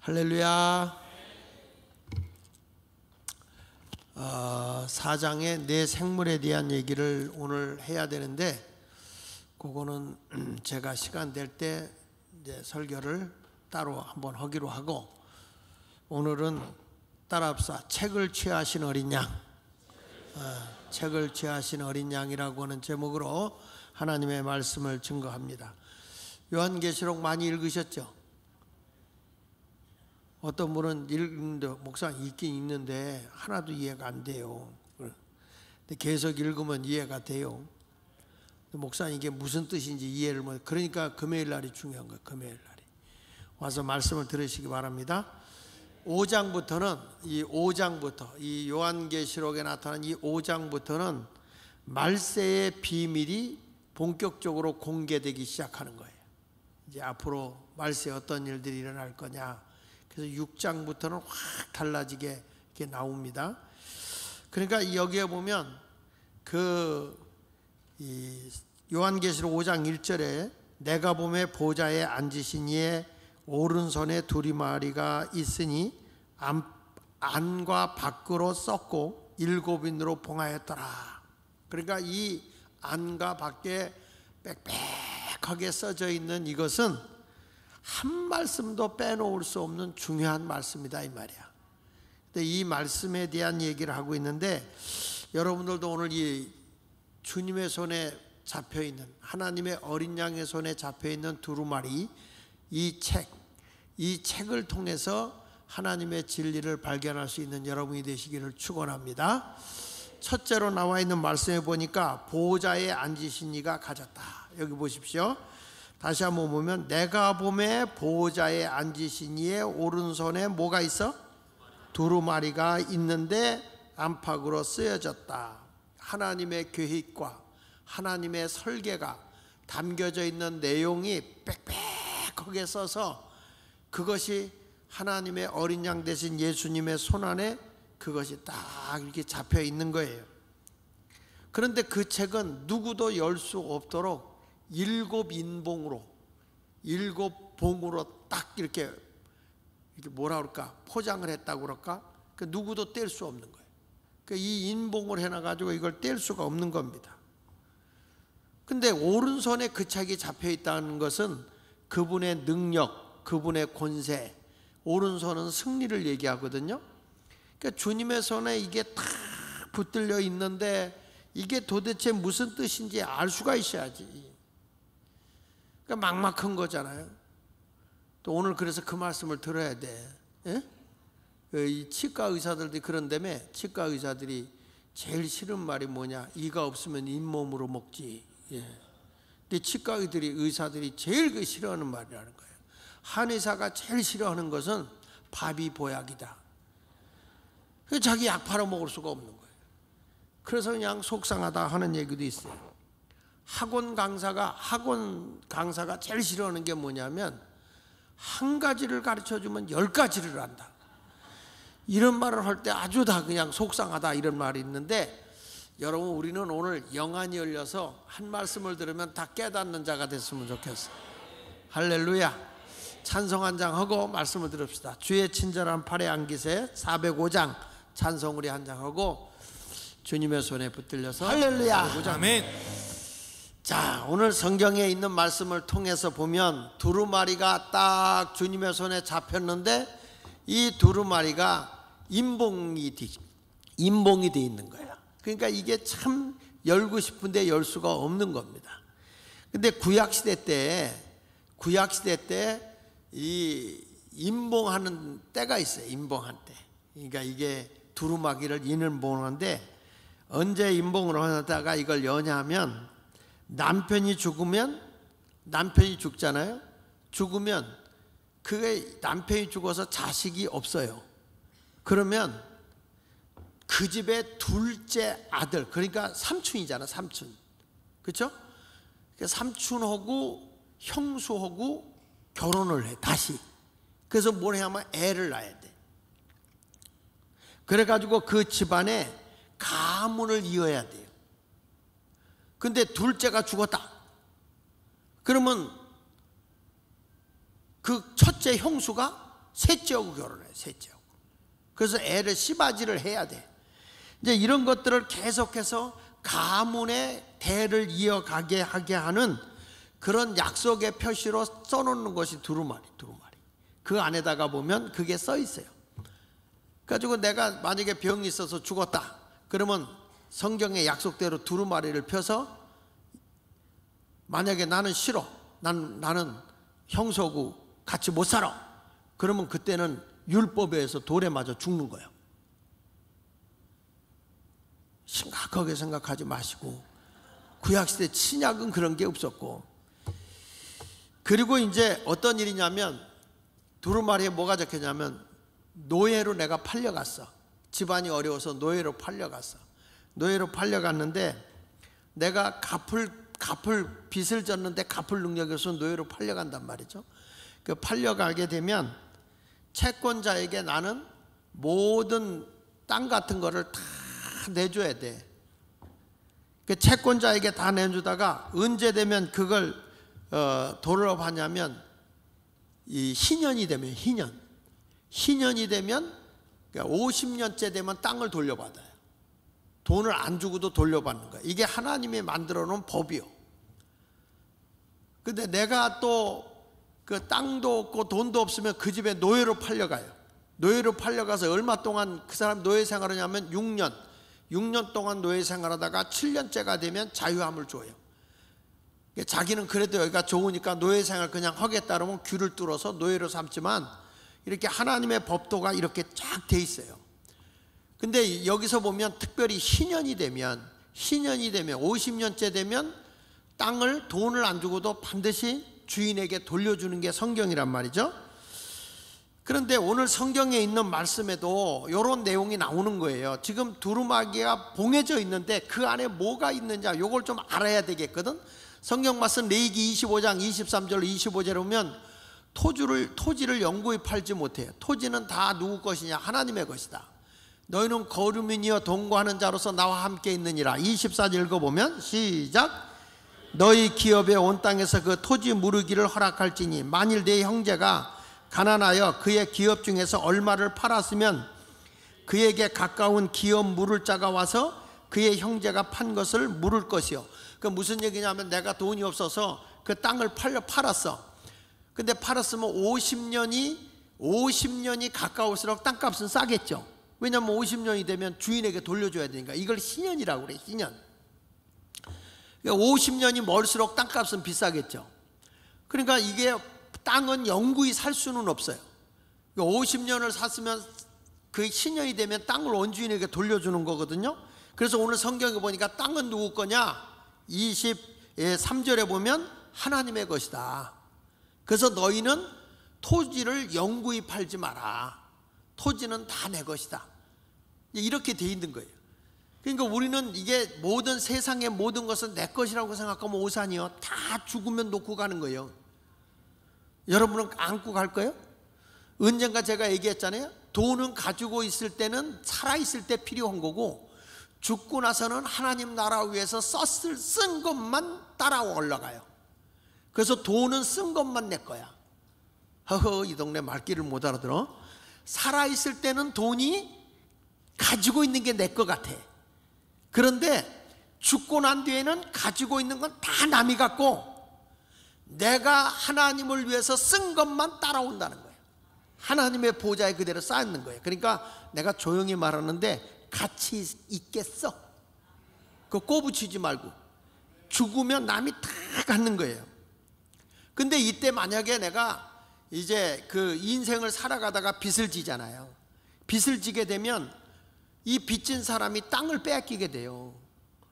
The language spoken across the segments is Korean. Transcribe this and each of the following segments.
할렐루야. 4장의 내 생물에 대한 얘기를 오늘 해야 되는데, 그거는 제가 시간 될 때 이제 설교를 따로 한번 하기로 하고, 오늘은 따라합시다. 책을 취하신 어린 양, 책을 취하신 어린 양이라고 하는 제목으로 하나님의 말씀을 증거합니다. 요한계시록 많이 읽으셨죠? 어떤 분은 읽는데 목사 읽긴 읽는데 하나도 이해가 안 돼요. 근데 계속 읽으면 이해가 돼요. 목사님 이게 무슨 뜻인지 이해를 못. 그러니까 금요일 날이 중요한 거예요. 금요일 날이 와서 말씀을 들으시기 바랍니다. 5장부터는 이 요한계시록에 나타난 이 5장부터는 말세의 비밀이 본격적으로 공개되기 시작하는 거예요. 이제 앞으로 말세에 어떤 일들이 일어날 거냐. 그래서 6장부터는 확 달라지게 이렇게 나옵니다. 그러니까 여기에 보면 이 요한계시록 5장 1절에 내가 보매 보좌에 앉으신 이의 오른손에 두루마리가 있으니 안과 밖으로 썩고 7인으로 봉하였더라. 그러니까 이 안과 밖에 빽빽하게 써져 있는 이것은 한 말씀도 빼놓을 수 없는 중요한 말씀이다 이 말이야. 근데 이 말씀에 대한 얘기를 하고 있는데, 여러분들도 오늘 이 주님의 손에 잡혀있는, 하나님의 어린 양의 손에 잡혀있는 두루마리, 이 책을 통해서 하나님의 진리를 발견할 수 있는 여러분이 되시기를 축원합니다. 첫째로 나와 있는 말씀에 보니까 보좌에 앉으신 이가 가졌다. 여기 보십시오. 다시 한번 보면 내가 보매 보좌에 앉으신 이의 오른손에 뭐가 있어? 두루마리가 있는데 안팎으로 쓰여졌다. 하나님의 계획과 하나님의 설계가 담겨져 있는 내용이 빽빽하게 써서 그것이 하나님의 어린 양 되신 예수님의 손 안에 그것이 딱 이렇게 잡혀 있는 거예요. 그런데 그 책은 누구도 열 수 없도록 7인봉으로 7봉으로 딱 이렇게 뭐라 그럴까, 포장을 했다고 그럴까, 누구도 뗄 수 없는 거예요. 이 인봉을 해놔가지고 이걸 뗄 수가 없는 겁니다. 근데 오른손에 그 책이 잡혀 있다는 것은 그분의 능력, 그분의 권세, 오른손은 승리를 얘기하거든요. 그러니까 주님의 손에 이게 딱 붙들려 있는데 이게 도대체 무슨 뜻인지 알 수가 있어야지. 그러니까 막막한 거잖아요. 또 오늘 그래서 그 말씀을 들어야 돼. 예? 이 치과 의사들도 그런다며. 치과 의사들이 제일 싫은 말이 뭐냐? 이가 없으면 잇몸으로 먹지. 예. 근데 치과 의사들이 제일 싫어하는 말이라는 거예요. 한의사가 제일 싫어하는 것은 밥이 보약이다. 자기 약 팔아 먹을 수가 없는 거예요. 그래서 그냥 속상하다 하는 얘기도 있어요. 학원 강사가 제일 싫어하는 게 뭐냐면 한 가지를 가르쳐주면 10가지를 한다. 이런 말을 할 때 아주 다 그냥 속상하다 이런 말이 있는데, 여러분 우리는 오늘 영안이 열려서 한 말씀을 들으면 다 깨닫는 자가 됐으면 좋겠어요. 할렐루야. 찬송 한 장 하고 말씀을 들읍시다. 주의 친절한 팔에 안기세 405장 찬송 우리 한 장 하고 주님의 손에 붙들려서 할렐루야. 아멘. 자, 오늘 성경에 있는 말씀을 통해서 보면 두루마리가 딱 주님의 손에 잡혔는데 이 두루마리가 인봉이 돼 있는 거예요. 그러니까 이게 참 열고 싶은데 열 수가 없는 겁니다. 근데 구약시대 때 이 인봉하는 때가 있어요. 인봉한 때. 그러니까 이게 두루마기를 인봉하는데, 언제 인봉을 하다가 이걸 여냐면 남편이 죽잖아요. 죽으면 그게 남편이 죽어서 자식이 없어요. 그러면 그 집의 둘째 아들, 그러니까 삼촌이잖아, 삼촌. 그렇죠? 삼촌하고 형수하고 결혼을 해, 다시. 그래서 뭘 해야 하면 애를 낳아야 돼. 그래가지고 그 집안에 가문을 이어야 돼요. 근데 둘째가 죽었다. 그러면 그 첫째 형수가 셋째하고 결혼해. 셋째하고. 그래서 애를 씨바지를 해야 돼. 이제 이런 것들을 계속해서 가문의 대를 이어가게 하게 하는 그런 약속의 표시로 써놓는 것이 두루마리. 그 안에다가 보면 그게 써 있어요. 그래가지고 내가 만약에 병이 있어서 죽었다 그러면 성경의 약속대로 두루마리를 펴서, 만약에 나는 싫어, 나는 형소하고 같이 못 살아, 그러면 그때는 율법에 의해서 돌에 맞아 죽는 거예요. 심각하게 생각하지 마시고, 구약시대 신약은 그런 게 없었고. 그리고 이제 어떤 일이냐면, 두루마리에 뭐가 적혀냐면 노예로 내가 팔려갔어. 집안이 어려워서 노예로 팔려갔어. 노예로 팔려갔는데 내가 갚을 빚을 졌는데 갚을 능력이 없어서 노예로 팔려간단 말이죠. 그 팔려가게 되면 채권자에게 나는 모든 땅 같은 거를 다 내줘야 돼. 그 채권자에게 다 내주다가 언제 되면 그걸 돌아가냐면 이 희년이 되면, 희년이 되면, 그러니까 50년째 되면 땅을 돌려받아요. 돈을 안 주고도 돌려받는 거예요. 이게 하나님이 만들어 놓은 법이요. 근데 내가 또 그 땅도 없고 돈도 없으면 그 집에 노예로 팔려가요. 노예로 팔려가서 얼마 동안 그 사람 노예 생활하냐면 6년 동안 노예 생활하다가 7년째가 되면 자유함을 줘요. 자기는 그래도 여기가 좋으니까 노예 생활 그냥 하겠다 그러면 귀를 뚫어서 노예로 삼지만, 이렇게 하나님의 법도가 이렇게 쫙 돼 있어요. 근데 여기서 보면 특별히 희년이 되면 50년째 되면 땅을 돈을 안 주고도 반드시 주인에게 돌려주는 게 성경이란 말이죠. 그런데 오늘 성경에 있는 말씀에도 이런 내용이 나오는 거예요. 지금 두루마기가 봉해져 있는데 그 안에 뭐가 있는지 이걸 좀 알아야 되겠거든. 성경 말씀 레위기 25장 23절 25절에 보면 토지를 영구히 팔지 못해요. 토지는 다 누구 것이냐? 하나님의 것이다. 너희는 거류민이여 동거하는 자로서 나와 함께 있느니라. 24절 읽어보면 시작. 너희 기업에 온 땅에서 그 토지 무르기를 허락할지니 만일 내 형제가 가난하여 그의 기업 중에서 얼마를 팔았으면 그에게 가까운 기업 물을 자가 와서 그의 형제가 판 것을 물을 것이요. 그 무슨 얘기냐면 내가 돈이 없어서 그 땅을 팔았어. 근데 팔았으면 50년이 가까울수록 땅값은 싸겠죠. 왜냐하면 50년이 되면 주인에게 돌려줘야 되니까. 이걸 희년이라고 그래. 희년. 50년이 멀수록 땅값은 비싸겠죠. 그러니까 이게 땅은 영구히 살 수는 없어요. 50년을 샀으면 그 희년이 되면 땅을 원주인에게 돌려주는 거거든요. 그래서 오늘 성경에 보니까 땅은 누구 거냐? 23절에 보면 하나님의 것이다. 그래서 너희는 토지를 영구히 팔지 마라. 토지는 다 내 것이다. 이렇게 돼 있는 거예요. 그러니까 우리는 이게 모든 세상의 모든 것은 내 것이라고 생각하면 오산이요. 다 죽으면 놓고 가는 거예요. 여러분은 안고 갈 거예요? 언젠가 제가 얘기했잖아요. 돈은 가지고 있을 때는 살아있을 때 필요한 거고, 죽고 나서는 하나님 나라 위해서 쓴 것만 따라 올라가요. 그래서 돈은 쓴 것만 내 거야. 허허, 이 동네 말귀를 못 알아들어. 살아있을 때는 돈이 가지고 있는 게 내 것 같아. 그런데 죽고 난 뒤에는 가지고 있는 건 다 남이 갖고 내가 하나님을 위해서 쓴 것만 따라온다는 거예요. 하나님의 보좌에 그대로 쌓이는 거예요. 그러니까 내가 조용히 말하는데 가치 있겠어? 그거 꼬부치지 말고. 죽으면 남이 다 갖는 거예요. 근데 이때 만약에 내가 이제 그 인생을 살아가다가 빚을 지잖아요. 빚을 지게 되면 이 빚진 사람이 땅을 빼앗기게 돼요.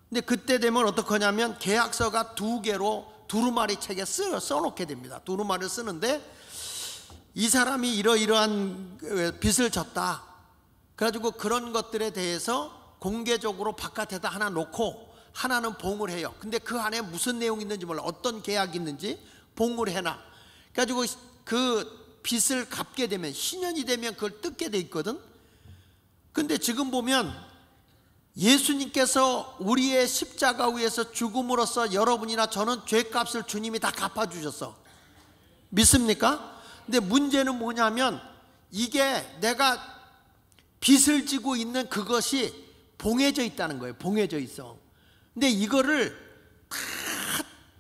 근데 그때 되면 어떡하냐면 계약서가 2개로 두루마리 책에 써놓게 됩니다. 두루마리를 쓰는데 이 사람이 이러이러한 빚을 졌다. 그래가지고 그런 것들에 대해서 공개적으로 바깥에다 하나 놓고 하나는 봉을 해요. 근데 그 안에 무슨 내용이 있는지 몰라. 어떤 계약이 있는지 봉을 해놔. 그래가지고 그 빚을 갚게 되면 희년이 되면 그걸 뜯게 돼 있거든. 근데 지금 보면 예수님께서 우리의 십자가 위에서 죽음으로써 여러분이나 저는 죄값을 주님이 다 갚아주셨어. 믿습니까? 근데 문제는 뭐냐면 이게 내가 빚을 지고 있는 그것이 봉해져 있다는 거예요. 봉해져 있어. 근데 이거를 다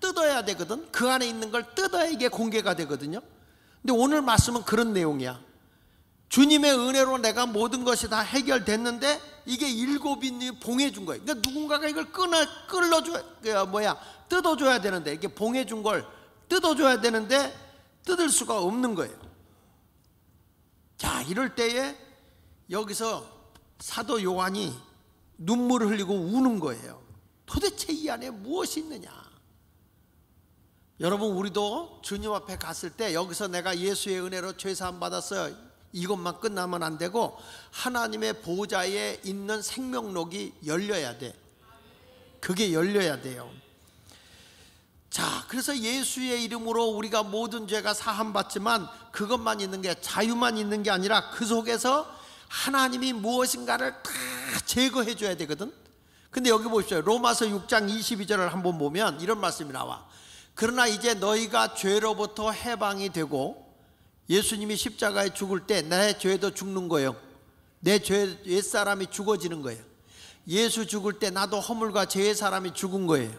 뜯어야 되거든. 그 안에 있는 걸 뜯어야 이게 공개가 되거든요. 근데 오늘 말씀은 그런 내용이야. 주님의 은혜로 내가 모든 것이 다 해결됐는데 이게 일곱인이 봉해준 거예요. 그러니까 누군가가 이걸 뜯어줘야 되는데, 이게 봉해준 걸 뜯어줘야 되는데 뜯을 수가 없는 거예요. 자, 이럴 때에 여기서 사도 요한이 눈물을 흘리고 우는 거예요. 도대체 이 안에 무엇이 있느냐. 여러분, 우리도 주님 앞에 갔을 때 여기서 내가 예수의 은혜로 죄사함 받았어요, 이것만 끝나면 안 되고 하나님의 보좌에 있는 생명록이 열려야 돼. 그게 열려야 돼요. 자, 그래서 예수의 이름으로 우리가 모든 죄가 사함 받지만 그것만 있는 게, 자유만 있는 게 아니라 그 속에서 하나님이 무엇인가를 다 제거해 줘야 되거든. 근데 여기 보십시오. 로마서 6장 22절을 한번 보면 이런 말씀이 나와. 그러나 이제 너희가 죄로부터 해방이 되고, 예수님이 십자가에 죽을 때 내 죄도 죽는 거예요. 내 죄 옛사람이 죽어지는 거예요. 예수 죽을 때 나도 허물과 죄의 사람이 죽은 거예요.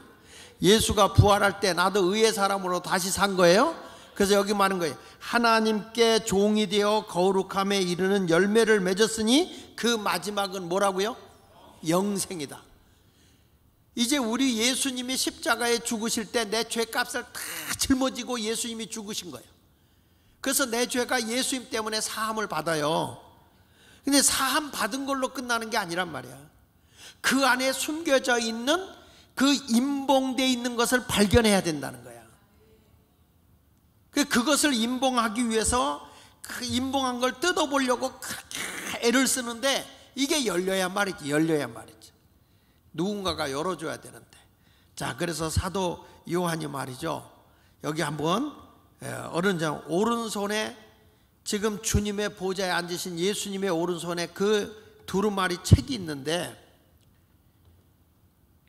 예수가 부활할 때 나도 의의 사람으로 다시 산 거예요. 그래서 여기 말하는 거예요. 하나님께 종이 되어 거룩함에 이르는 열매를 맺었으니 그 마지막은 뭐라고요? 영생이다. 이제 우리 예수님이 십자가에 죽으실 때 내 죄값을 다 짊어지고 예수님이 죽으신 거예요. 그래서 내 죄가 예수님 때문에 사함을 받아요. 근데 사함 받은 걸로 끝나는 게 아니란 말이야. 그 안에 숨겨져 있는 그 임봉되어 있는 것을 발견해야 된다는 거야. 그것을 임봉하기 위해서 그 임봉한 걸 뜯어보려고 그렇게 애를 쓰는데 이게 열려야 말이지. 열려야 말이지. 누군가가 열어줘야 되는데. 자, 그래서 사도 요한이 말이죠, 여기 한번 어른장 오른손에 지금 주님의 보좌에 앉으신 예수님의 오른손에 그 두루마리 책이 있는데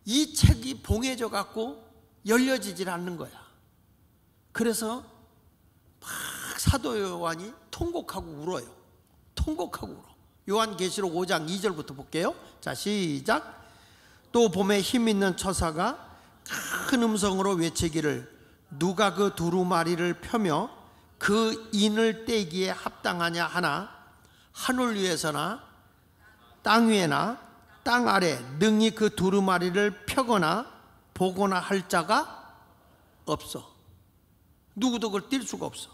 이 책이 봉해져 갖고 열려지질 않는 거야. 그래서 막 사도 요한이 통곡하고 울어요. 통곡하고 울어. 요한계시록 5장 2절부터 볼게요. 자, 시작. 또 봄에 힘 있는 처사가 큰 음성으로 외치기를 누가 그 두루마리를 펴며 그 인을 떼기에 합당하냐 하나 하늘 위에서나 땅 위에나 땅 아래 능히 그 두루마리를 펴거나 보거나 할 자가 없어. 누구도 그걸 뗄 수가 없어.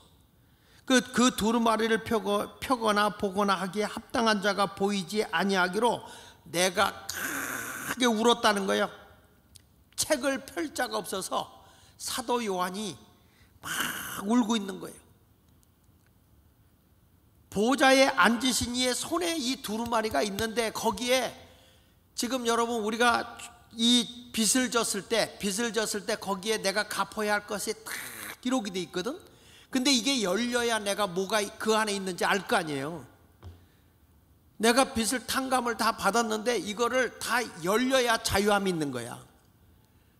그 두루마리를 펴거나 보거나 하기에 합당한 자가 보이지 아니하기로 내가 크게 울었다는 거예요. 책을 펼 자가 없어서 사도 요한이 막 울고 있는 거예요. 보좌에 앉으신 이의 손에 이 두루마리가 있는데 거기에 지금 여러분 우리가 이 빚을 졌을 때 거기에 내가 갚아야 할 것이 다 기록이 돼 있거든. 근데 이게 열려야 내가 뭐가 그 안에 있는지 알 거 아니에요. 내가 빚을 탕감을 다 받았는데 이거를 다 열려야 자유함이 있는 거야.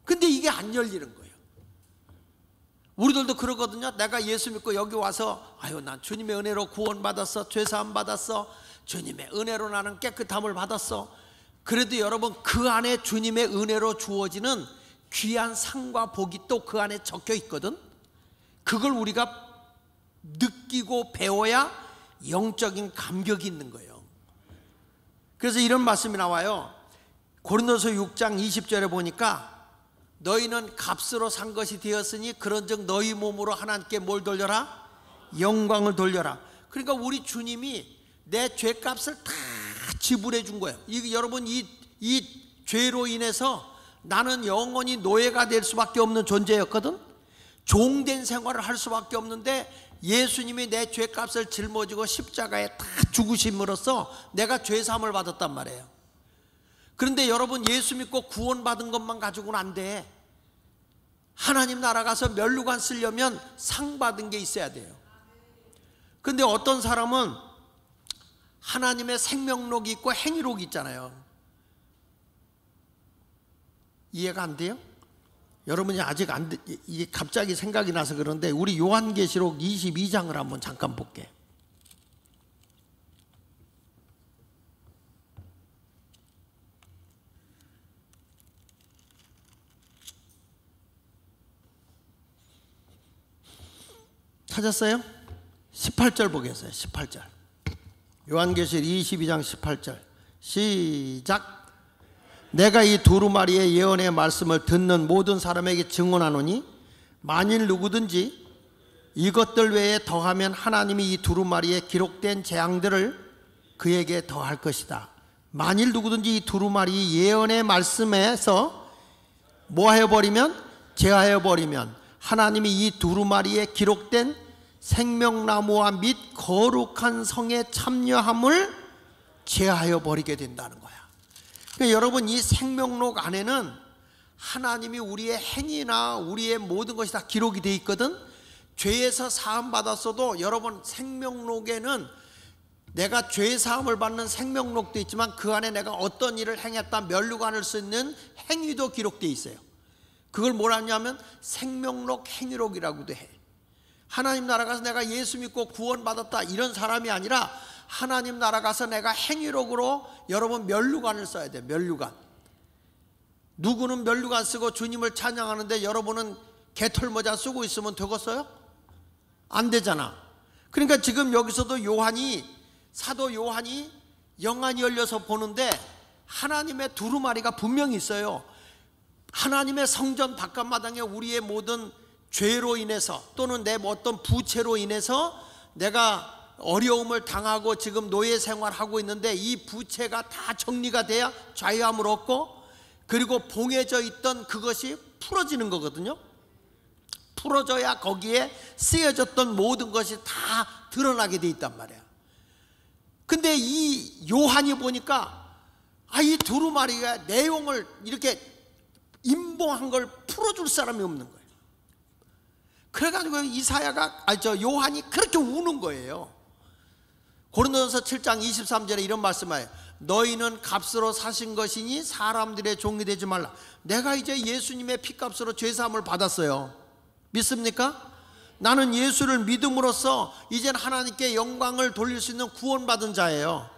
근데 이게 안 열리는 거예요. 우리들도 그러거든요. 내가 예수 믿고 여기 와서 아유 난 주님의 은혜로 구원받았어, 죄사함 받았어, 주님의 은혜로 나는 깨끗함을 받았어. 그래도 여러분 그 안에 주님의 은혜로 주어지는 귀한 상과 복이 또 그 안에 적혀 있거든. 그걸 우리가 느끼고 배워야 영적인 감격이 있는 거예요. 그래서 이런 말씀이 나와요. 고린도서 6장 20절에 보니까 너희는 값으로 산 것이 되었으니 그런즉 너희 몸으로 하나님께 뭘 돌려라? 영광을 돌려라. 그러니까 우리 주님이 내 죄값을 다 지불해 준 거예요. 여러분 이 죄로 인해서 나는 영원히 노예가 될 수밖에 없는 존재였거든. 종된 생활을 할 수밖에 없는데 예수님이 내 죄값을 짊어지고 십자가에 다 죽으심으로써 내가 죄사함을 받았단 말이에요. 그런데 여러분 예수 믿고 구원받은 것만 가지고는 안 돼. 하나님 나라 가서 면류관 쓰려면 상 받은 게 있어야 돼요. 그런데 어떤 사람은 하나님의 생명록이 있고 행위록이 있잖아요. 이해가 안 돼요? 여러분이 아직 이게 갑자기 생각이 나서 그런데 우리 요한계시록 22장을 한번 잠깐 볼게. 찾았어요? 18절 보겠어요. 18절. 요한계시록 22장 18절. 시작. 내가 이 두루마리의 예언의 말씀을 듣는 모든 사람에게 증언하노니 만일 누구든지 이것들 외에 더하면 하나님이 이 두루마리에 기록된 재앙들을 그에게 더할 것이다. 만일 누구든지 이 두루마리 예언의 말씀에서 뭐 해버리면? 제하여버리면 하나님이 이 두루마리에 기록된 생명나무와 및 거룩한 성에 참여함을 제하여버리게 된다는 거야. 그러니까 여러분, 이 생명록 안에는 하나님이 우리의 행위나 우리의 모든 것이 다 기록이 돼 있거든. 죄에서 사함 받았어도 여러분, 생명록에는 내가 죄 사함을 받는 생명록도 있지만 그 안에 내가 어떤 일을 행했다 면류관을 수 있는 행위도 기록되어 있어요. 그걸 뭐라 하냐면 생명록 행위록이라고도 해. 하나님 나라 가서 내가 예수 믿고 구원받았다 이런 사람이 아니라 하나님 나라 가서 내가 행위록으로 여러분 면류관을 써야 돼요. 면류관. 누구는 면류관 쓰고 주님을 찬양하는데 여러분은 개털모자 쓰고 있으면 되겠어요? 안 되잖아. 그러니까 지금 여기서도 사도 요한이 영안이 열려서 보는데 하나님의 두루마리가 분명히 있어요. 하나님의 성전 바깥마당에 우리의 모든 죄로 인해서 또는 내 어떤 부채로 인해서 내가 어려움을 당하고 지금 노예 생활하고 있는데 이 부채가 다 정리가 돼야 자유함을 얻고 그리고 봉해져 있던 그것이 풀어지는 거거든요. 풀어져야 거기에 쓰여졌던 모든 것이 다 드러나게 돼 있단 말이야. 근데 이 요한이 보니까 이 두루마리가 내용을 이렇게 임봉한 걸 풀어줄 사람이 없는 거예요. 그래가지고 요한이 그렇게 우는 거예요. 고린도전서 7장 23절에 이런 말씀을 해요. 너희는 값으로 사신 것이니 사람들의 종이 되지 말라. 내가 이제 예수님의 피값으로 죄사함을 받았어요. 믿습니까? 나는 예수를 믿음으로써 이젠 하나님께 영광을 돌릴 수 있는 구원받은 자예요.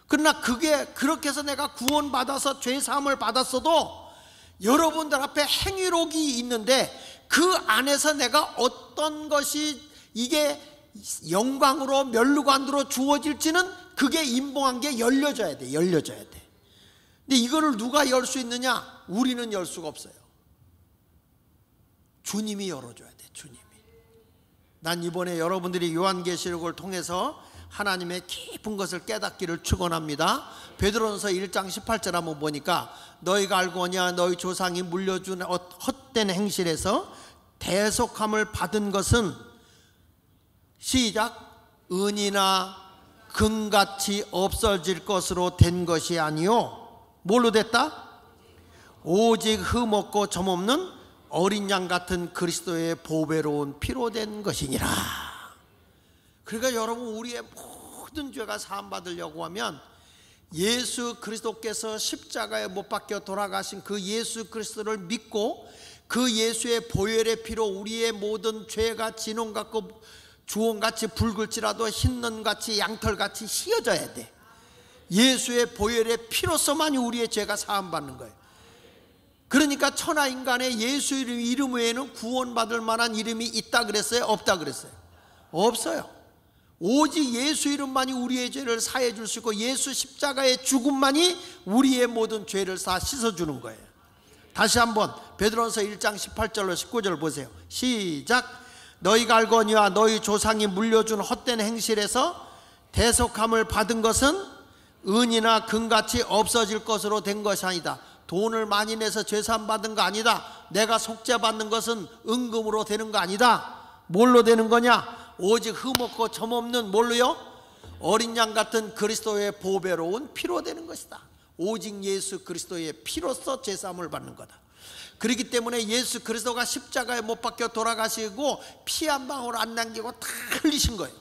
그러나 그렇게 해서 내가 구원받아서 죄사함을 받았어도 여러분들 앞에 행위록이 있는데 그 안에서 내가 어떤 것이 이게 영광으로 면류관으로 주어질지는 그게 임봉한 게 열려져야 돼. 근데 이거를 누가 열 수 있느냐? 우리는 열 수가 없어요. 주님이 열어줘야 돼. 주님이. 난 이번에 여러분들이 요한계시록을 통해서 하나님의 깊은 것을 깨닫기를 축원합니다. 베드로전서 1장 18절 한번 보니까 너희가 알거냐 너희 조상이 물려준 헛된 행실에서 대속함을 받은 것은 시작 은이나 금같이 없어질 것으로 된 것이 아니요 뭘로 됐다? 오직 흠없고 점없는 어린 양 같은 그리스도의 보배로운 피로 된 것이니라. 그러니까 여러분, 우리의 모든 죄가 사함받으려고 하면 예수 그리스도께서 십자가에 못 박혀 돌아가신 그 예수 그리스도를 믿고 그 예수의 보혈의 피로 우리의 모든 죄가 진홍 같고 주홍같이 붉을지라도 흰눈같이 양털같이 휘어져야 돼. 예수의 보혈의 피로서만이 우리의 죄가 사함받는 거예요. 그러니까 천하인간의 예수 이름 외에는 구원받을 만한 이름이 있다 그랬어요? 없다 그랬어요? 없어요. 오직 예수 이름만이 우리의 죄를 사해 줄 수 있고 예수 십자가의 죽음만이 우리의 모든 죄를 다 씻어주는 거예요. 다시 한번 베드로전서 1장 18절로 19절 보세요. 시작. 너희가 알거니와 너희 조상이 물려준 헛된 행실에서 대속함을 받은 것은 은이나 금같이 없어질 것으로 된 것이 아니다. 돈을 많이 내서 죄사함 받은 거 아니다. 내가 속죄 받는 것은 은금으로 되는 거 아니다. 뭘로 되는 거냐? 오직 흠없고 점없는 뭘로요? 어린 양 같은 그리스도의 보배로운 피로 되는 것이다. 오직 예수 그리스도의 피로써 죄사함을 받는 거다. 그렇기 때문에 예수 그리스도가 십자가에 못 박혀 돌아가시고 피 한 방울 안 남기고 다 흘리신 거예요.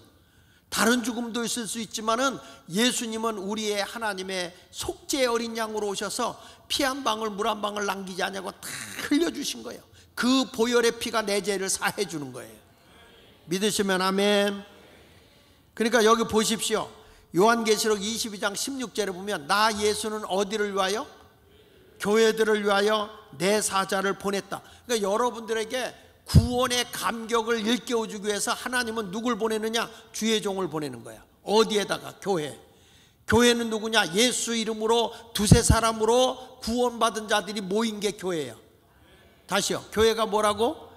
다른 죽음도 있을 수 있지만은 예수님은 우리의 하나님의 속죄의 어린 양으로 오셔서 피 한 방울 물 한 방울 남기지 않냐고 다 흘려주신 거예요. 그 보혈의 피가 내 죄를 사해 주는 거예요. 믿으시면 아멘. 그러니까 여기 보십시오. 요한계시록 22장 16절에 보면 나 예수는 어디를 위하여? 교회들을 위하여 내 사자를 보냈다. 그러니까 여러분들에게 구원의 감격을 일깨워주기 위해서 하나님은 누굴 보내느냐? 주의 종을 보내는 거야. 어디에다가? 교회. 교회는 누구냐? 예수 이름으로 두세 사람으로 구원받은 자들이 모인 게 교회예요. 다시요. 교회가 뭐라고?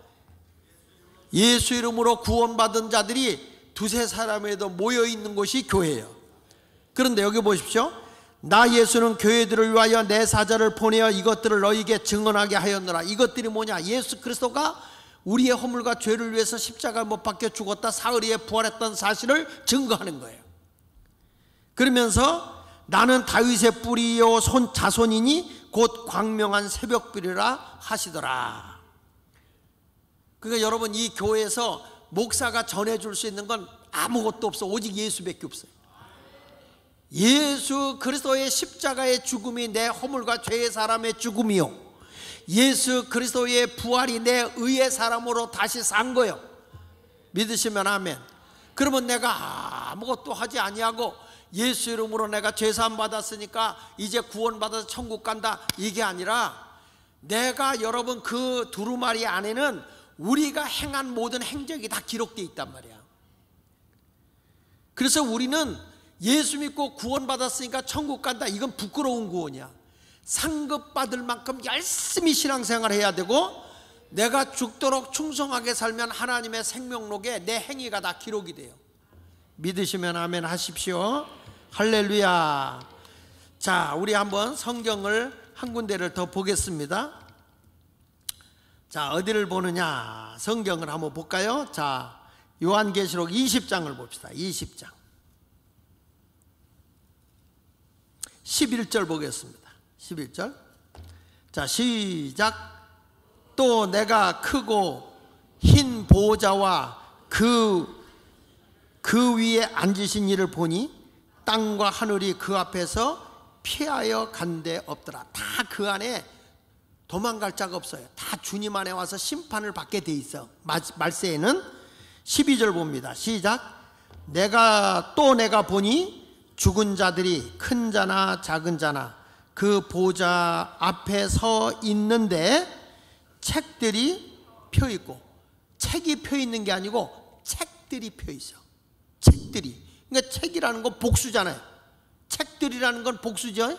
예수 이름으로 구원받은 자들이 두세 사람에도 모여 있는 곳이 교회예요. 그런데 여기 보십시오. 나 예수는 교회들을 위하여 내 사자를 보내어 이것들을 너희에게 증언하게 하였노라. 이것들이 뭐냐? 예수 그리스도가 우리의 허물과 죄를 위해서 십자가 못 박혀 죽었다 사흘 후에 부활했던 사실을 증거하는 거예요. 그러면서 나는 다윗의 뿌리요 자손이니 곧 광명한 새벽불이라 하시더라. 그러니까 여러분, 이 교회에서 목사가 전해줄 수 있는 건 아무것도 없어. 오직 예수밖에 없어요. 예수 그리스도의 십자가의 죽음이 내 허물과 죄의 사람의 죽음이요, 예수 그리스도의 부활이 내 의의 사람으로 다시 산 거예요. 믿으시면 아멘. 그러면 내가 아무것도 하지 아니하고 예수 이름으로 내가 죄사함 받았으니까 이제 구원받아서 천국 간다, 이게 아니라 내가 여러분 그 두루마리 안에는 우리가 행한 모든 행적이 다 기록되어 있단 말이야. 그래서 우리는 예수 믿고 구원받았으니까 천국 간다, 이건 부끄러운 구원이야. 상급받을 만큼 열심히 신앙생활 해야 되고, 내가 죽도록 충성하게 살면 하나님의 생명록에 내 행위가 다 기록이 돼요. 믿으시면 아멘 하십시오. 할렐루야. 자, 우리 한번 성경을 한 군데를 더 보겠습니다. 자, 어디를 보느냐? 성경을 한번 볼까요? 자, 요한계시록 20장을 봅시다. 20장 11절 보겠습니다. 11절. 자, 시작. 또 내가 크고 흰 보좌와 그 위에 앉으신 이를 보니 땅과 하늘이 그 앞에서 피하여 간 데 없더라. 다 그 안에 도망갈 자가 없어요. 다 주님 안에 와서 심판을 받게 돼 있어. 말세에는. 12절 봅니다. 시작. 내가 보니 죽은 자들이 큰 자나 작은 자나 그 보좌 앞에 서 있는데 책들이 펴 있고, 책이 펴 있는 게 아니고 책들이 펴 있어. 책들이. 그러니까 책이라는 건 복수잖아요. 책들이라는 건 복수죠.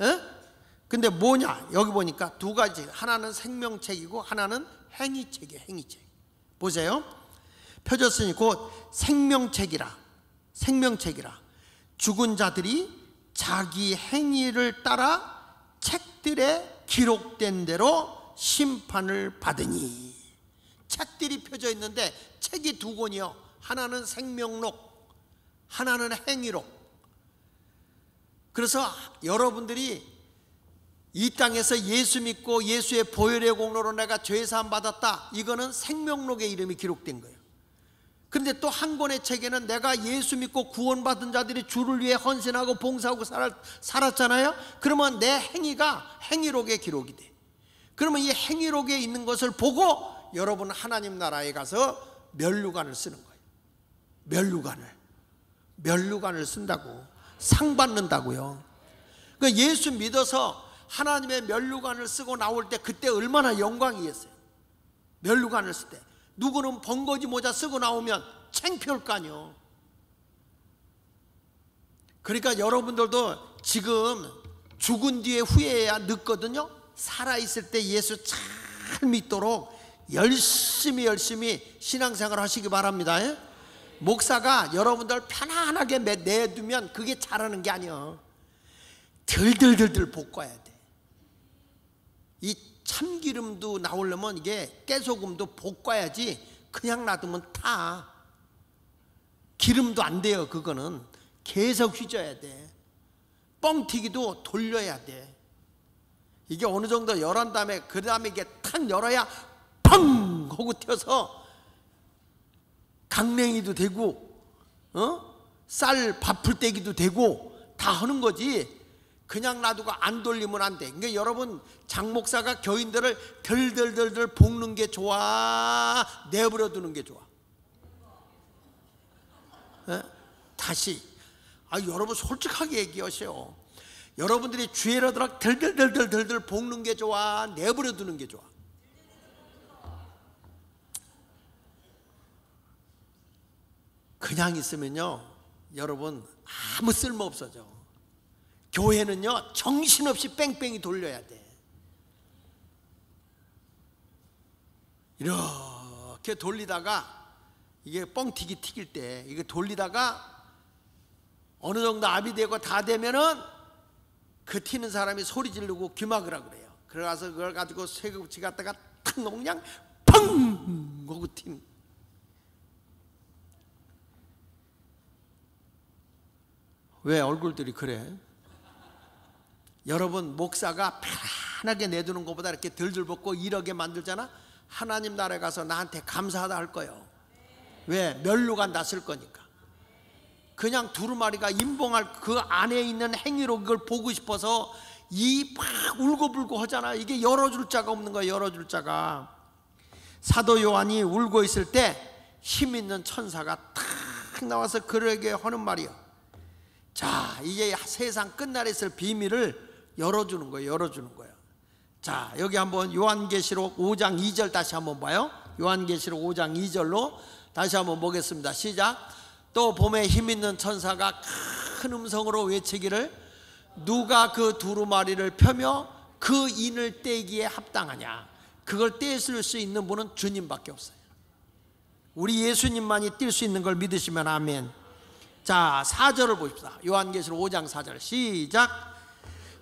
에? 근데 뭐냐? 여기 보니까 두 가지. 하나는 생명책이고 하나는 행위책이에요. 행위책. 보세요. 펴졌으니 곧 생명책이라. 생명책이라. 죽은 자들이 자기 행위를 따라 책들에 기록된 대로 심판을 받으니. 책들이 펴져 있는데 책이 두 권이요. 하나는 생명록, 하나는 행위록. 그래서 여러분들이 이 땅에서 예수 믿고 예수의 보혈의 공로로 내가 죄사함 받았다, 이거는 생명록에 이름이 기록된 거예요. 그런데 또 한 권의 책에는 내가 예수 믿고 구원받은 자들이 주를 위해 헌신하고 봉사하고 살았잖아요. 그러면 내 행위가 행위록에 기록이 돼. 그러면 이 행위록에 있는 것을 보고 여러분 하나님 나라에 가서 면류관을 쓰는 거예요. 면류관을 쓴다고. 상 받는다고요. 그러니까 예수 믿어서 하나님의 면류관을 쓰고 나올 때 그때 얼마나 영광이겠어요. 면류관을 쓸 때 누구는 번거지 모자 쓰고 나오면 창피할 거 아니요. 그러니까 여러분들도 지금 죽은 뒤에 후회해야 늦거든요. 살아있을 때 예수 잘 믿도록 열심히 신앙생활 하시기 바랍니다. 목사가 여러분들 편안하게 내두면 그게 잘하는 게 아니에요. 들들들들 볶아야 돼. 이 참기름도 나오려면 이게 깨소금도 볶아야지 그냥 놔두면 타. 기름도 안 돼요. 그거는 계속 휘져야 돼. 뻥튀기도 돌려야 돼. 이게 어느 정도 열한 다음에 그 다음에 이게 탁 열어야 펑 하고 튀어서 강냉이도 되고 쌀 밥풀떼기도 되고 다 하는 거지. 그냥 놔두고 안 돌리면 안 돼. 그러니까 여러분 장목사가 교인들을 덜덜덜덜 볶는 게 좋아, 내버려 두는 게 좋아? 다시 여러분 솔직하게 얘기하세요. 여러분들이 주일하도록 덜덜덜덜 볶는 게 좋아, 내버려 두는 게 좋아? 그냥 있으면요 여러분 아무 쓸모 없어져. 교회는요 정신없이 뺑뺑이 돌려야 돼. 이렇게 돌리다가 이게 뻥튀기 튀길 때 이게 돌리다가 어느 정도 압이 되고 다 되면은 그 튀는 사람이 소리 지르고 귀막으라 그래요. 그래서 그걸 가지고 쇠국지 갖다가 탁 놓으면 그냥 펑 하고 튀는. 왜 얼굴들이 그래? 여러분 목사가 편하게 내두는 것보다 이렇게 덜덜 벗고 일하게 만들잖아. 하나님 나라에 가서 나한테 감사하다 할 거예요. 왜? 면류관 다 쓸 거니까. 그냥 두루마리가 임봉할 그 안에 있는 행위로 그걸 보고 싶어서 이 막 울고불고 하잖아. 이게 열어줄 자가 없는 거야. 열어줄 자가. 사도 요한이 울고 있을 때 힘 있는 천사가 탁 나와서 그에게 하는 말이요, 자 이제 세상 끝날에 있을 비밀을 열어주는 거예요. 열어주는 거예요. 자 여기 한번 요한계시록 5장 2절 다시 한번 봐요. 요한계시록 5장 2절로 다시 한번 보겠습니다. 시작. 또 봄에 힘있는 천사가 큰 음성으로 외치기를 누가 그 두루마리를 펴며 그 인을 떼기에 합당하냐. 그걸 떼실 수 있는 분은 주님밖에 없어요. 우리 예수님만이 뗄 수 있는 걸 믿으시면 아멘. 자 4절을 보십시다. 요한계시록 5장 4절 시작.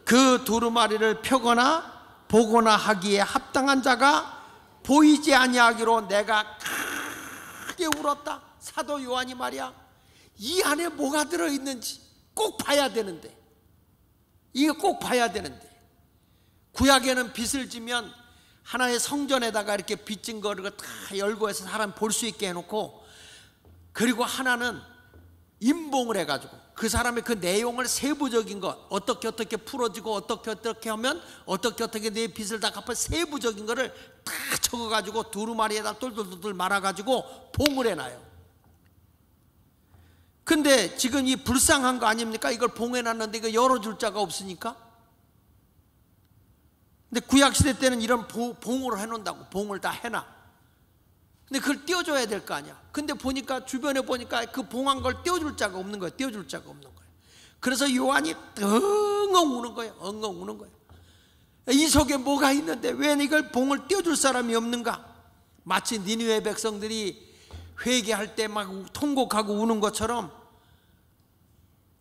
그 두루마리를 펴거나 보거나 하기에 합당한 자가 보이지 아니하기로 내가 크게 울었다. 사도 요한이 말이야 이 안에 뭐가 들어있는지 꼭 봐야 되는데, 이거 꼭 봐야 되는데, 구약에는 빚을 지면 하나의 성전에다가 이렇게 빚진 거를 다 열고 해서 사람 볼 수 있게 해놓고, 그리고 하나는 임봉을 해가지고 그 사람의 그 내용을 세부적인 것, 어떻게 풀어지고 어떻게 하면 어떻게 내 빚을 다 갚아, 세부적인 거를 다 적어가지고 두루마리에다 똘똘똘 말아가지고 봉을 해놔요. 근데 지금 이 불쌍한 거 아닙니까? 이걸 봉해놨는데 이거 열어줄 자가 없으니까. 근데 구약시대 때는 이런 봉을 해놓는다고. 봉을 다 해놔. 근데 그걸 띄워줘야 될 거 아니야. 근데 보니까 주변에 보니까 그 봉한 걸 띄워줄 자가 없는 거야. 띄워줄 자가 없는 거야. 그래서 요한이 엉엉 우는 거예요. 엉엉 우는 거예요. 이 속에 뭐가 있는데 왜 이걸 봉을 띄워줄 사람이 없는가? 마치 니느웨 백성들이 회개할 때 막 통곡하고 우는 것처럼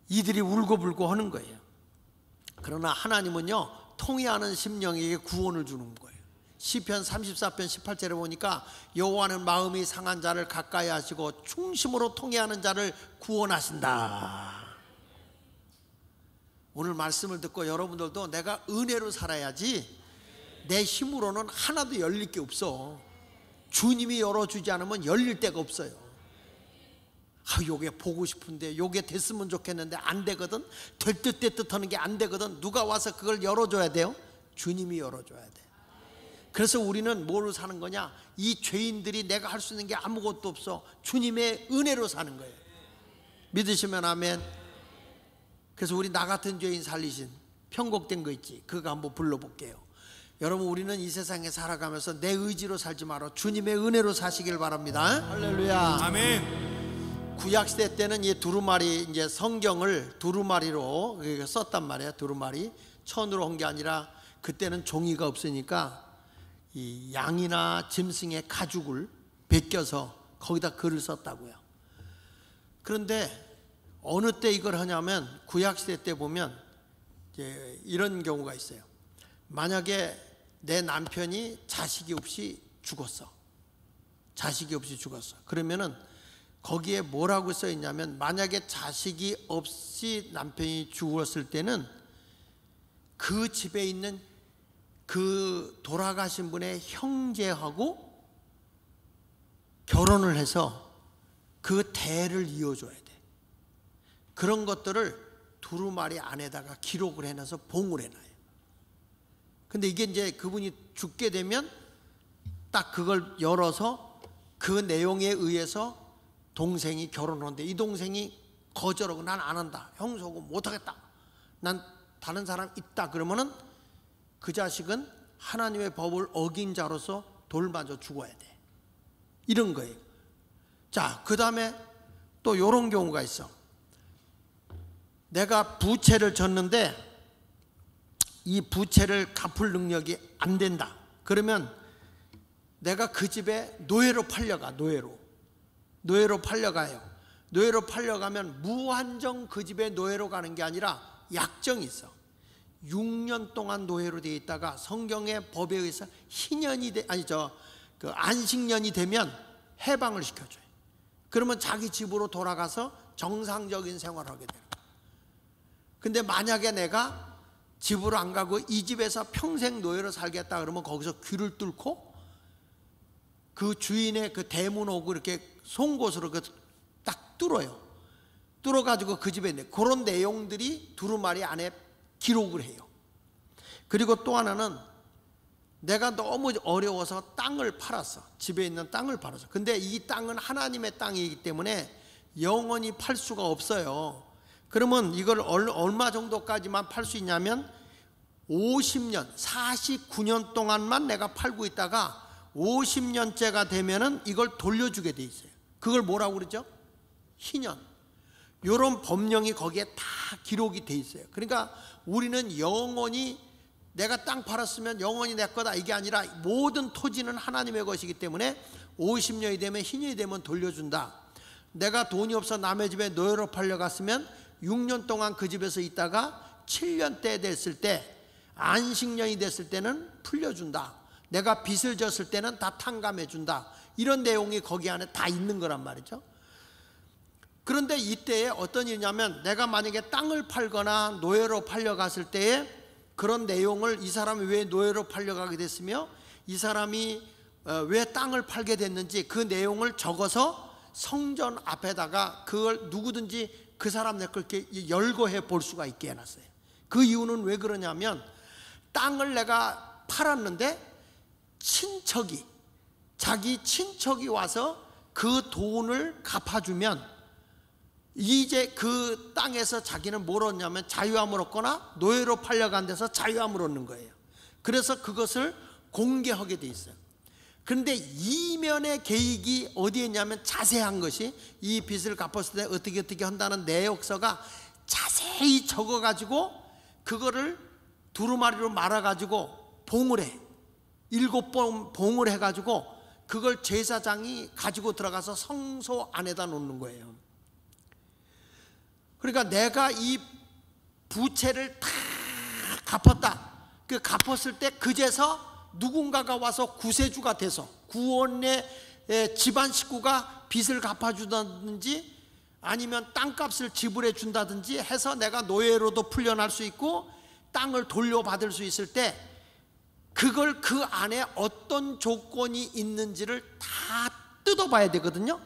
이들이 울고불고 하는 거예요. 그러나 하나님은요 통회하는 심령에게 구원을 주는 거예요. 시편 34편 18절에 보니까 여호와는 마음이 상한 자를 가까이 하시고 충심으로 통회하는 자를 구원하신다. 오늘 말씀을 듣고 여러분들도 내가 은혜로 살아야지 내 힘으로는 하나도 열릴 게 없어. 주님이 열어주지 않으면 열릴 데가 없어요. 요게 보고 싶은데 요게 됐으면 좋겠는데 안 되거든. 될 듯 될 듯 하는 게 안 되거든. 누가 와서 그걸 열어줘야 돼요? 주님이 열어줘야 돼. 그래서 우리는 뭐로 사는 거냐? 이 죄인들이 내가 할 수 있는 게 아무것도 없어. 주님의 은혜로 사는 거예요. 믿으시면 아멘. 그래서 우리 나 같은 죄인 살리신 편곡된 거 있지, 그거 한번 불러볼게요. 여러분 우리는 이 세상에 살아가면서 내 의지로 살지 말아 주님의 은혜로 사시길 바랍니다. 할렐루야. 아멘. 구약시대 때는 이 두루마리, 이제 성경을 두루마리로 썼단 말이에요. 두루마리 천으로 한 게 아니라 그때는 종이가 없으니까 이 양이나 짐승의 가죽을 베껴서 거기다 글을 썼다고요. 그런데 어느 때 이걸 하냐면 구약시대 때 보면 이제 이런 경우가 있어요. 만약에 내 남편이 자식이 없이 죽었어. 자식이 없이 죽었어. 그러면은 거기에 뭐라고 써 있냐면, 만약에 자식이 없이 남편이 죽었을 때는 그 집에 있는 그 돌아가신 분의 형제하고 결혼을 해서 그 대를 이어줘야 돼. 그런 것들을 두루마리 안에다가 기록을 해놔서 봉을 해놔요. 근데 이게 이제 그분이 죽게 되면 딱 그걸 열어서 그 내용에 의해서 동생이 결혼하는데 이 동생이 거절하고 난 안 한다, 형수하고 못하겠다, 난 다른 사람 있다, 그러면은 그 자식은 하나님의 법을 어긴 자로서 돌 맞아 죽어야 돼. 이런 거예요. 자, 그 다음에 또 이런 경우가 있어. 내가 부채를 졌는데 이 부채를 갚을 능력이 안 된다. 그러면 내가 그 집에 노예로 팔려가. 노예로 팔려가요. 노예로 팔려가면 무한정 그 집에 노예로 가는 게 아니라 약정이 있어. 6년 동안 노예로 되어 있다가 성경의 법에 의해서 안식년이 되면 해방을 시켜줘요. 그러면 자기 집으로 돌아가서 정상적인 생활을 하게 돼요. 근데 만약에 내가 집으로 안 가고 이 집에서 평생 노예로 살겠다 그러면 거기서 귀를 뚫고 그 주인의 그 대문 오고 이렇게 송곳으로 딱 뚫어요. 뚫어가지고 그 집에 있는 그런 내용들이 두루마리 안에 기록을 해요. 그리고 또 하나는 내가 너무 어려워서 땅을 팔았어. 집에 있는 땅을 팔았어. 근데 이 땅은 하나님의 땅이기 때문에 영원히 팔 수가 없어요. 그러면 이걸 얼마 정도까지만 팔 수 있냐면 50년, 49년 동안만 내가 팔고 있다가 50년째가 되면은 이걸 돌려주게 돼 있어요. 그걸 뭐라고 그러죠? 희년. 이런 법령이 거기에 다 기록이 돼 있어요. 그러니까 우리는 영원히 내가 땅 팔았으면 영원히 내 거다 이게 아니라 모든 토지는 하나님의 것이기 때문에 50년이 되면 희년이 되면 돌려준다. 내가 돈이 없어 남의 집에 노예로 팔려갔으면 6년 동안 그 집에서 있다가 7년째 됐을 때 안식년이 됐을 때는 풀려준다. 내가 빚을 졌을 때는 다 탕감해준다. 이런 내용이 거기 안에 다 있는 거란 말이죠. 그런데 이때에 어떤 일이냐면 내가 만약에 땅을 팔거나 노예로 팔려갔을 때에 그런 내용을 이 사람이 왜 노예로 팔려가게 됐으며 이 사람이 왜 땅을 팔게 됐는지 그 내용을 적어서 성전 앞에다가 그걸 누구든지 그 사람 내 걸 이렇게 열거해 볼 수가 있게 해놨어요. 그 이유는 왜 그러냐면 땅을 내가 팔았는데 자기 친척이 와서 그 돈을 갚아주면 이제 그 땅에서 자기는 뭘 얻냐면 자유함을 얻거나 노예로 팔려간 데서 자유함을 얻는 거예요. 그래서 그것을 공개하게 돼 있어요. 그런데 이면의 계획이 어디에 있냐면 자세한 것이 이 빚을 갚았을 때 어떻게 한다는 내역서가 자세히 적어가지고 그거를 두루마리로 말아가지고 봉을 해. 7번 봉을 해가지고 그걸 제사장이 가지고 들어가서 성소 안에다 놓는 거예요. 그러니까 내가 이 부채를 다 갚았다. 그 갚았을 때 그제서 누군가가 와서 구세주가 돼서 구원의 집안 식구가 빚을 갚아주든지 아니면 땅값을 지불해 준다든지 해서 내가 노예로도 풀려날 수 있고 땅을 돌려받을 수 있을 때 그걸 그 안에 어떤 조건이 있는지를 다 뜯어봐야 되거든요.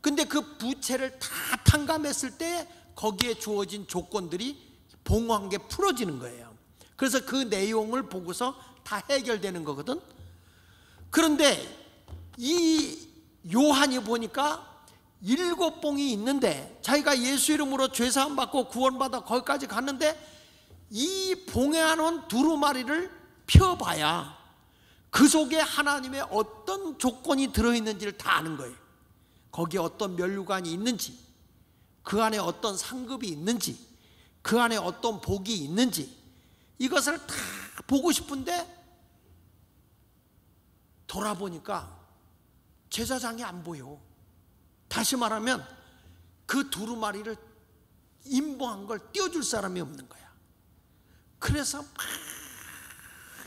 근데 그 부채를 다 탕감했을 때 거기에 주어진 조건들이 봉한 게 풀어지는 거예요. 그래서 그 내용을 보고서 다 해결되는 거거든. 그런데 이 요한이 보니까 7봉이 있는데 자기가 예수 이름으로 죄사함 받고 구원받아 거기까지 갔는데 이 봉에 안은 두루마리를 펴봐야 그 속에 하나님의 어떤 조건이 들어있는지를 다 아는 거예요. 거기에 어떤 면류관이 있는지, 그 안에 어떤 상급이 있는지, 그 안에 어떤 복이 있는지 이것을 다 보고 싶은데 돌아보니까 제사장이 안 보여. 다시 말하면 그 두루마리를 임봉한 걸 띄워줄 사람이 없는 거야. 그래서 막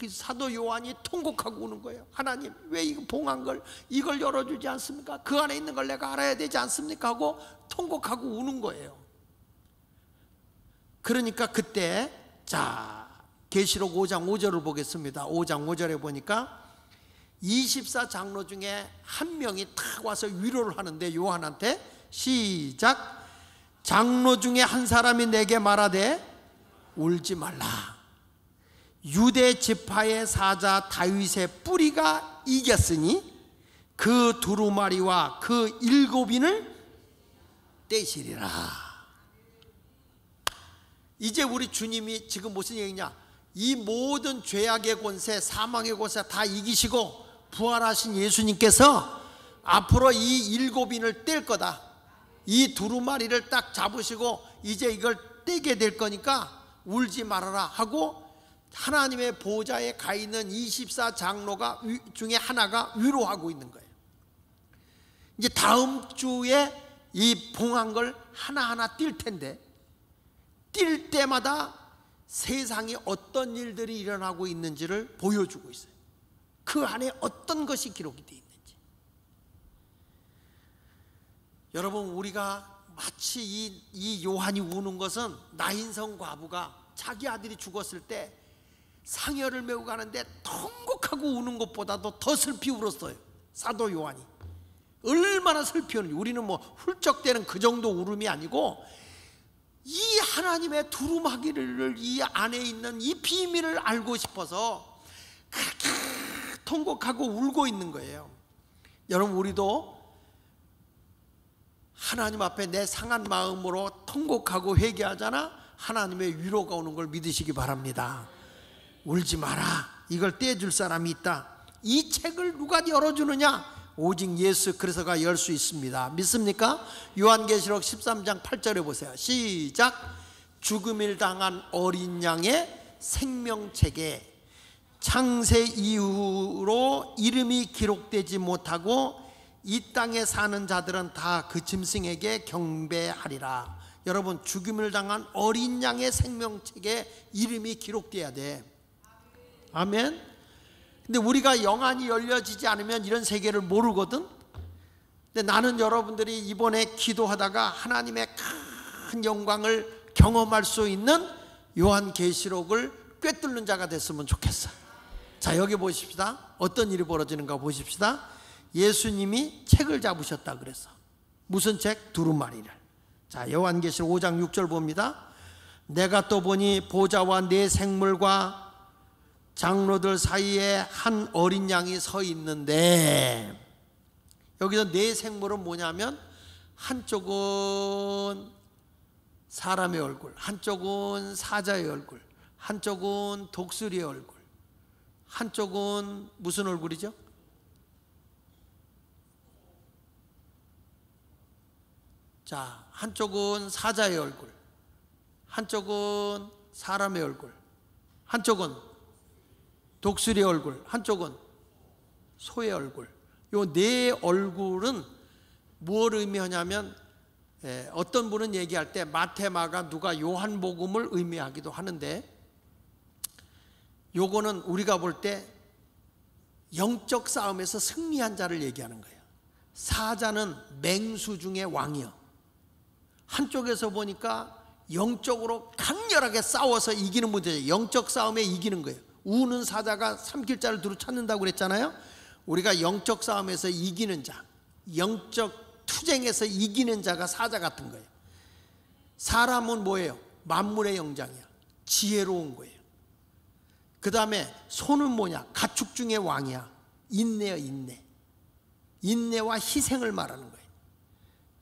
사도 요한이 통곡하고 우는 거예요. 하나님 왜 이거 봉한 걸 이걸 열어주지 않습니까? 그 안에 있는 걸 내가 알아야 되지 않습니까? 하고 통곡하고 우는 거예요. 그러니까 그때 자 계시록 5장 5절을 보겠습니다. 5장 5절에 보니까 24장로 중에 한 명이 탁 와서 위로를 하는데 요한한테 시작. 장로 중에 한 사람이 내게 말하되 울지 말라. 유대 지파의 사자 다윗의 뿌리가 이겼으니 그 두루마리와 그 7인을 떼시리라. 이제 우리 주님이 지금 무슨 얘기냐? 이 모든 죄악의 권세, 사망의 권세 다 이기시고 부활하신 예수님께서 앞으로 이 7인을 뗄 거다. 이 두루마리를 딱 잡으시고 이제 이걸 떼게 될 거니까 울지 말아라 하고 하나님의 보좌에 가 있는 24장로가 중에 하나가 위로하고 있는 거예요. 이제 다음 주에 이 봉한 걸 하나하나 뛸 텐데, 뛸 때마다 세상에 어떤 일들이 일어나고 있는지를 보여주고 있어요. 그 안에 어떤 것이 기록이 되어 있는지. 여러분, 우리가 마치 이 요한이 우는 것은 나인성 과부가 자기 아들이 죽었을 때 상여를 메고 가는데 통곡하고 우는 것보다도 더 슬피 울었어요. 사도 요한이 얼마나 슬피 우는지. 우리는 뭐 훌쩍대는 그 정도 울음이 아니고 이 하나님의 두루마기를 이 안에 있는 이 비밀을 알고 싶어서 그렇게 통곡하고 울고 있는 거예요. 여러분, 우리도 하나님 앞에 내 상한 마음으로 통곡하고 회개하잖아. 하나님의 위로가 오는 걸 믿으시기 바랍니다. 울지 마라. 이걸 떼줄 사람이 있다. 이 책을 누가 열어주느냐? 오직 예수 그리스도가 열 수 있습니다. 믿습니까? 요한계시록 13장 8절에 보세요. 시작. 죽음을 당한 어린 양의 생명책에 창세 이후로 이름이 기록되지 못하고 이 땅에 사는 자들은 다 그 짐승에게 경배하리라. 여러분, 죽음을 당한 어린 양의 생명책에 이름이 기록돼야 돼. 아멘. 근데 우리가 영안이 열려지지 않으면 이런 세계를 모르거든. 근데 나는 여러분들이 이번에 기도하다가 하나님의 큰 영광을 경험할 수 있는 요한계시록을 꿰뚫는 자가 됐으면 좋겠어. 자, 여기 보십시다. 어떤 일이 벌어지는가 보십시다. 예수님이 책을 잡으셨다 그랬어. 무슨 책? 두루마리를. 자, 요한계시록 5장 6절 봅니다. 내가 또 보니 보좌와 네 생물과 장로들 사이에 한 어린 양이 서 있는데, 여기서 네 생물은 뭐냐면 한쪽은 사람의 얼굴, 한쪽은 사자의 얼굴, 한쪽은 독수리의 얼굴, 한쪽은 무슨 얼굴이죠? 자, 한쪽은 사자의 얼굴, 한쪽은 사람의 얼굴, 한쪽은 독수리의 얼굴, 한쪽은 소의 얼굴. 요 네 얼굴은 무엇을 의미하냐면, 어떤 분은 얘기할 때 마태, 마가, 누가, 요한복음을 의미하기도 하는데, 요거는 우리가 볼 때 영적 싸움에서 승리한 자를 얘기하는 거예요. 사자는 맹수 중의 왕이요. 한쪽에서 보니까 영적으로 강렬하게 싸워서 이기는 문제예요. 영적 싸움에 이기는 거예요. 우는 사자가 삼킬 자를 두루 찾는다고 그랬잖아요. 우리가 영적 싸움에서 이기는 자, 영적 투쟁에서 이기는 자가 사자 같은 거예요. 사람은 뭐예요? 만물의 영장이야. 지혜로운 거예요. 그 다음에 소는 뭐냐? 가축 중의 왕이야. 인내요, 인내. 인내와 희생을 말하는 거예요.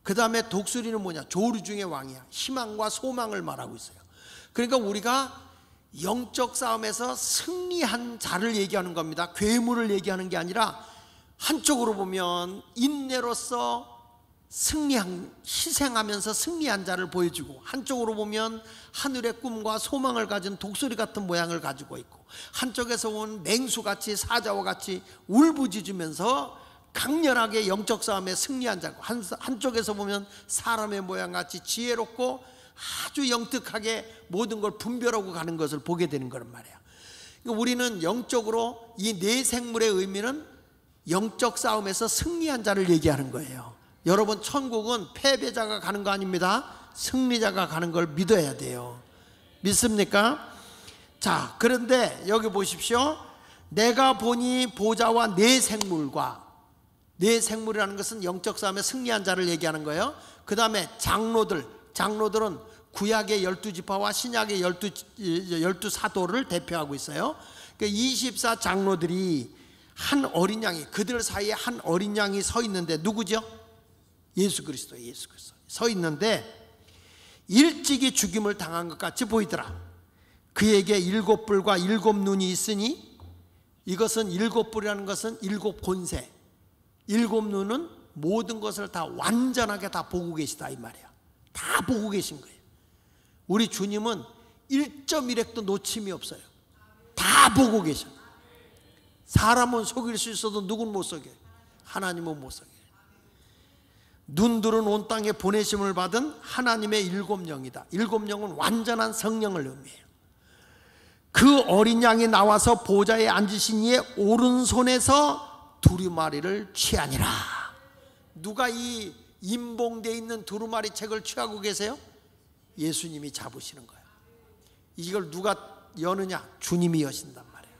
그 다음에 독수리는 뭐냐? 조류 중의 왕이야. 희망과 소망을 말하고 있어요. 그러니까 우리가 영적 싸움에서 승리한 자를 얘기하는 겁니다. 괴물을 얘기하는 게 아니라, 한쪽으로 보면 인내로서 승리한, 희생하면서 승리한 자를 보여주고, 한쪽으로 보면 하늘의 꿈과 소망을 가진 독수리 같은 모양을 가지고 있고, 한쪽에서 온 맹수같이 사자와 같이 울부짖으면서 강렬하게 영적 싸움에 승리한 자고, 한쪽에서 보면 사람의 모양같이 지혜롭고 아주 영특하게 모든 걸 분별하고 가는 것을 보게 되는 거란 말이야. 그러니까 우리는 영적으로 이 네 생물의 의미는 영적 싸움에서 승리한 자를 얘기하는 거예요. 여러분, 천국은 패배자가 가는 거 아닙니다. 승리자가 가는 걸 믿어야 돼요. 믿습니까? 자, 그런데 여기 보십시오. 내가 보니 보좌와 네 생물과, 네 생물이라는 것은 영적 싸움에 승리한 자를 얘기하는 거예요. 그 다음에 장로들은 구약의 12지파와 신약의 12사도를 대표하고 있어요. 그러니까 24장로들이 한 어린 양이, 그들 사이에 한 어린 양이 서 있는데, 누구죠? 예수 그리스도 서 있는데, 일찍이 죽임을 당한 것 같이 보이더라. 그에게 7뿔과 7눈이 있으니, 이것은 7뿔이라는 것은 7 권세, 7눈은 모든 것을 다 완전하게 다 보고 계시다 이 말이야. 다 보고 계신 거예요. 우리 주님은 1.1획도 놓침이 없어요. 다 보고 계셔. 사람은 속일 수 있어도 누군 못 속여요. 하나님은 못 속여요. 눈들은 온 땅에 보내심을 받은 하나님의 7영이다. 7영은 완전한 성령을 의미해요. 그 어린 양이 나와서 보좌에 앉으신 이의 오른손에서 두루마리를 취하니라. 누가 이 임봉되어 있는 두루마리 책을 취하고 계세요? 예수님이 잡으시는 거예요. 이걸 누가 여느냐? 주님이 여신단 말이에요.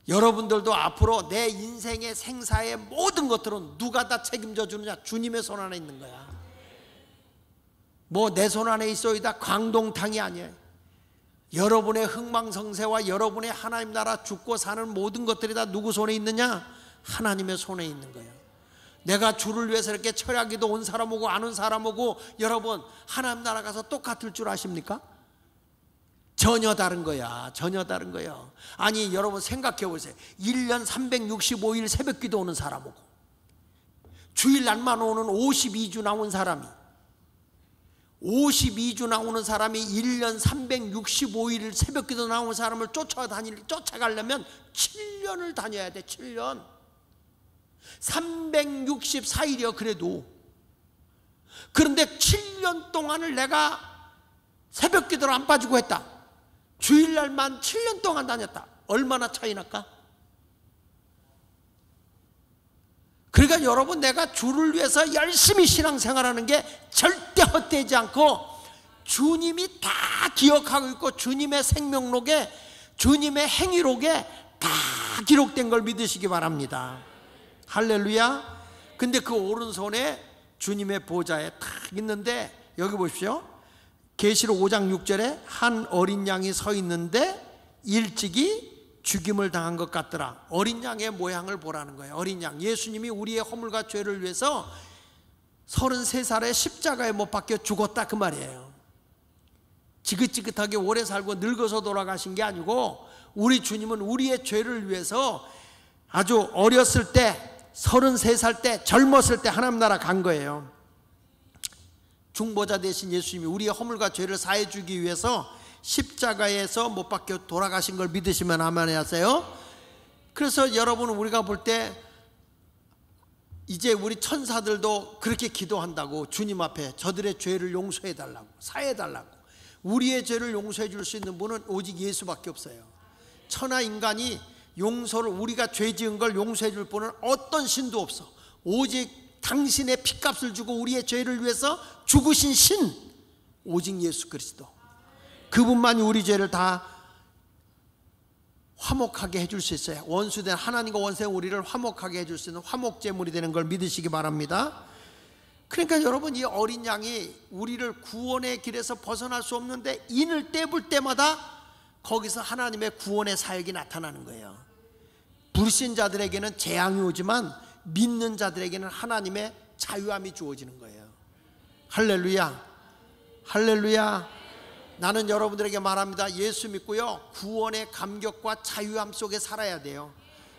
여러분들도 앞으로 내 인생의 생사의 모든 것들은 누가 다 책임져 주느냐? 주님의 손 안에 있는 거야. 뭐 내 손 안에 있어이다 광동탕이 아니에요. 여러분의 흥망성쇠와 여러분의 하나님 나라 죽고 사는 모든 것들이 다 누구 손에 있느냐? 하나님의 손에 있는 거예요. 내가 주를 위해서 이렇게 철야기도 온 사람 오고 안 온 사람 오고, 여러분 하나님 나라 가서 똑같을 줄 아십니까? 전혀 다른 거야. 전혀 다른 거예요. 아니 여러분 생각해 보세요. 1년 365일 새벽기도 오는 사람 오고, 주일날만 오는 52주 나온 사람이, 52주 나오는 사람이 1년 365일 새벽기도 나오는 사람을 쫓아가려면 7년을 다녀야 돼. 7년 364일이요 그래도. 그런데 7년 동안을 내가 새벽기도를 안 빠지고 했다. 주일날만 7년 동안 다녔다. 얼마나 차이 날까? 그러니까 여러분, 내가 주를 위해서 열심히 신앙생활하는 게 절대 헛되지 않고 주님이 다 기억하고 있고 주님의 생명록에, 주님의 행위록에 다 기록된 걸 믿으시기 바랍니다. 할렐루야. 근데 그 오른손에 주님의 보좌에 딱 있는데, 여기 보십시오. 계시록 5장 6절에 한 어린 양이 서 있는데 일찍이 죽임을 당한 것 같더라. 어린 양의 모양을 보라는 거예요. 어린 양, 예수님이 우리의 허물과 죄를 위해서 33살에 십자가에 못 박혀 죽었다 그 말이에요. 지긋지긋하게 오래 살고 늙어서 돌아가신 게 아니고, 우리 주님은 우리의 죄를 위해서 아주 어렸을 때, 33살 때, 젊었을 때 하나님 나라 간 거예요. 중보자 대신 예수님이 우리의 허물과 죄를 사해 주기 위해서 십자가에서 못 박혀 돌아가신 걸 믿으시면 아멘 하세요. 그래서 여러분, 우리가 볼 때 이제 우리 천사들도 그렇게 기도한다고, 주님 앞에 저들의 죄를 용서해 달라고, 사해 달라고. 우리의 죄를 용서해 줄 수 있는 분은 오직 예수밖에 없어요. 천하 인간이 용서를, 우리가 죄 지은 걸 용서해 줄 분은 어떤 신도 없어. 오직 당신의 핏값을 주고 우리의 죄를 위해서 죽으신 신, 오직 예수 그리스도. 그분만이 우리 죄를 다 화목하게 해줄 수 있어요. 원수된 하나님과 원수의 우리를 화목하게 해줄 수 있는 화목제물이 되는 걸 믿으시기 바랍니다. 그러니까 여러분, 이 어린 양이 우리를 구원의 길에서 벗어날 수 없는데, 인을 떼볼 때마다 거기서 하나님의 구원의 사역이 나타나는 거예요. 불신자들에게는 재앙이 오지만 믿는 자들에게는 하나님의 자유함이 주어지는 거예요. 할렐루야. 할렐루야. 나는 여러분들에게 말합니다. 예수 믿고요, 구원의 감격과 자유함 속에 살아야 돼요.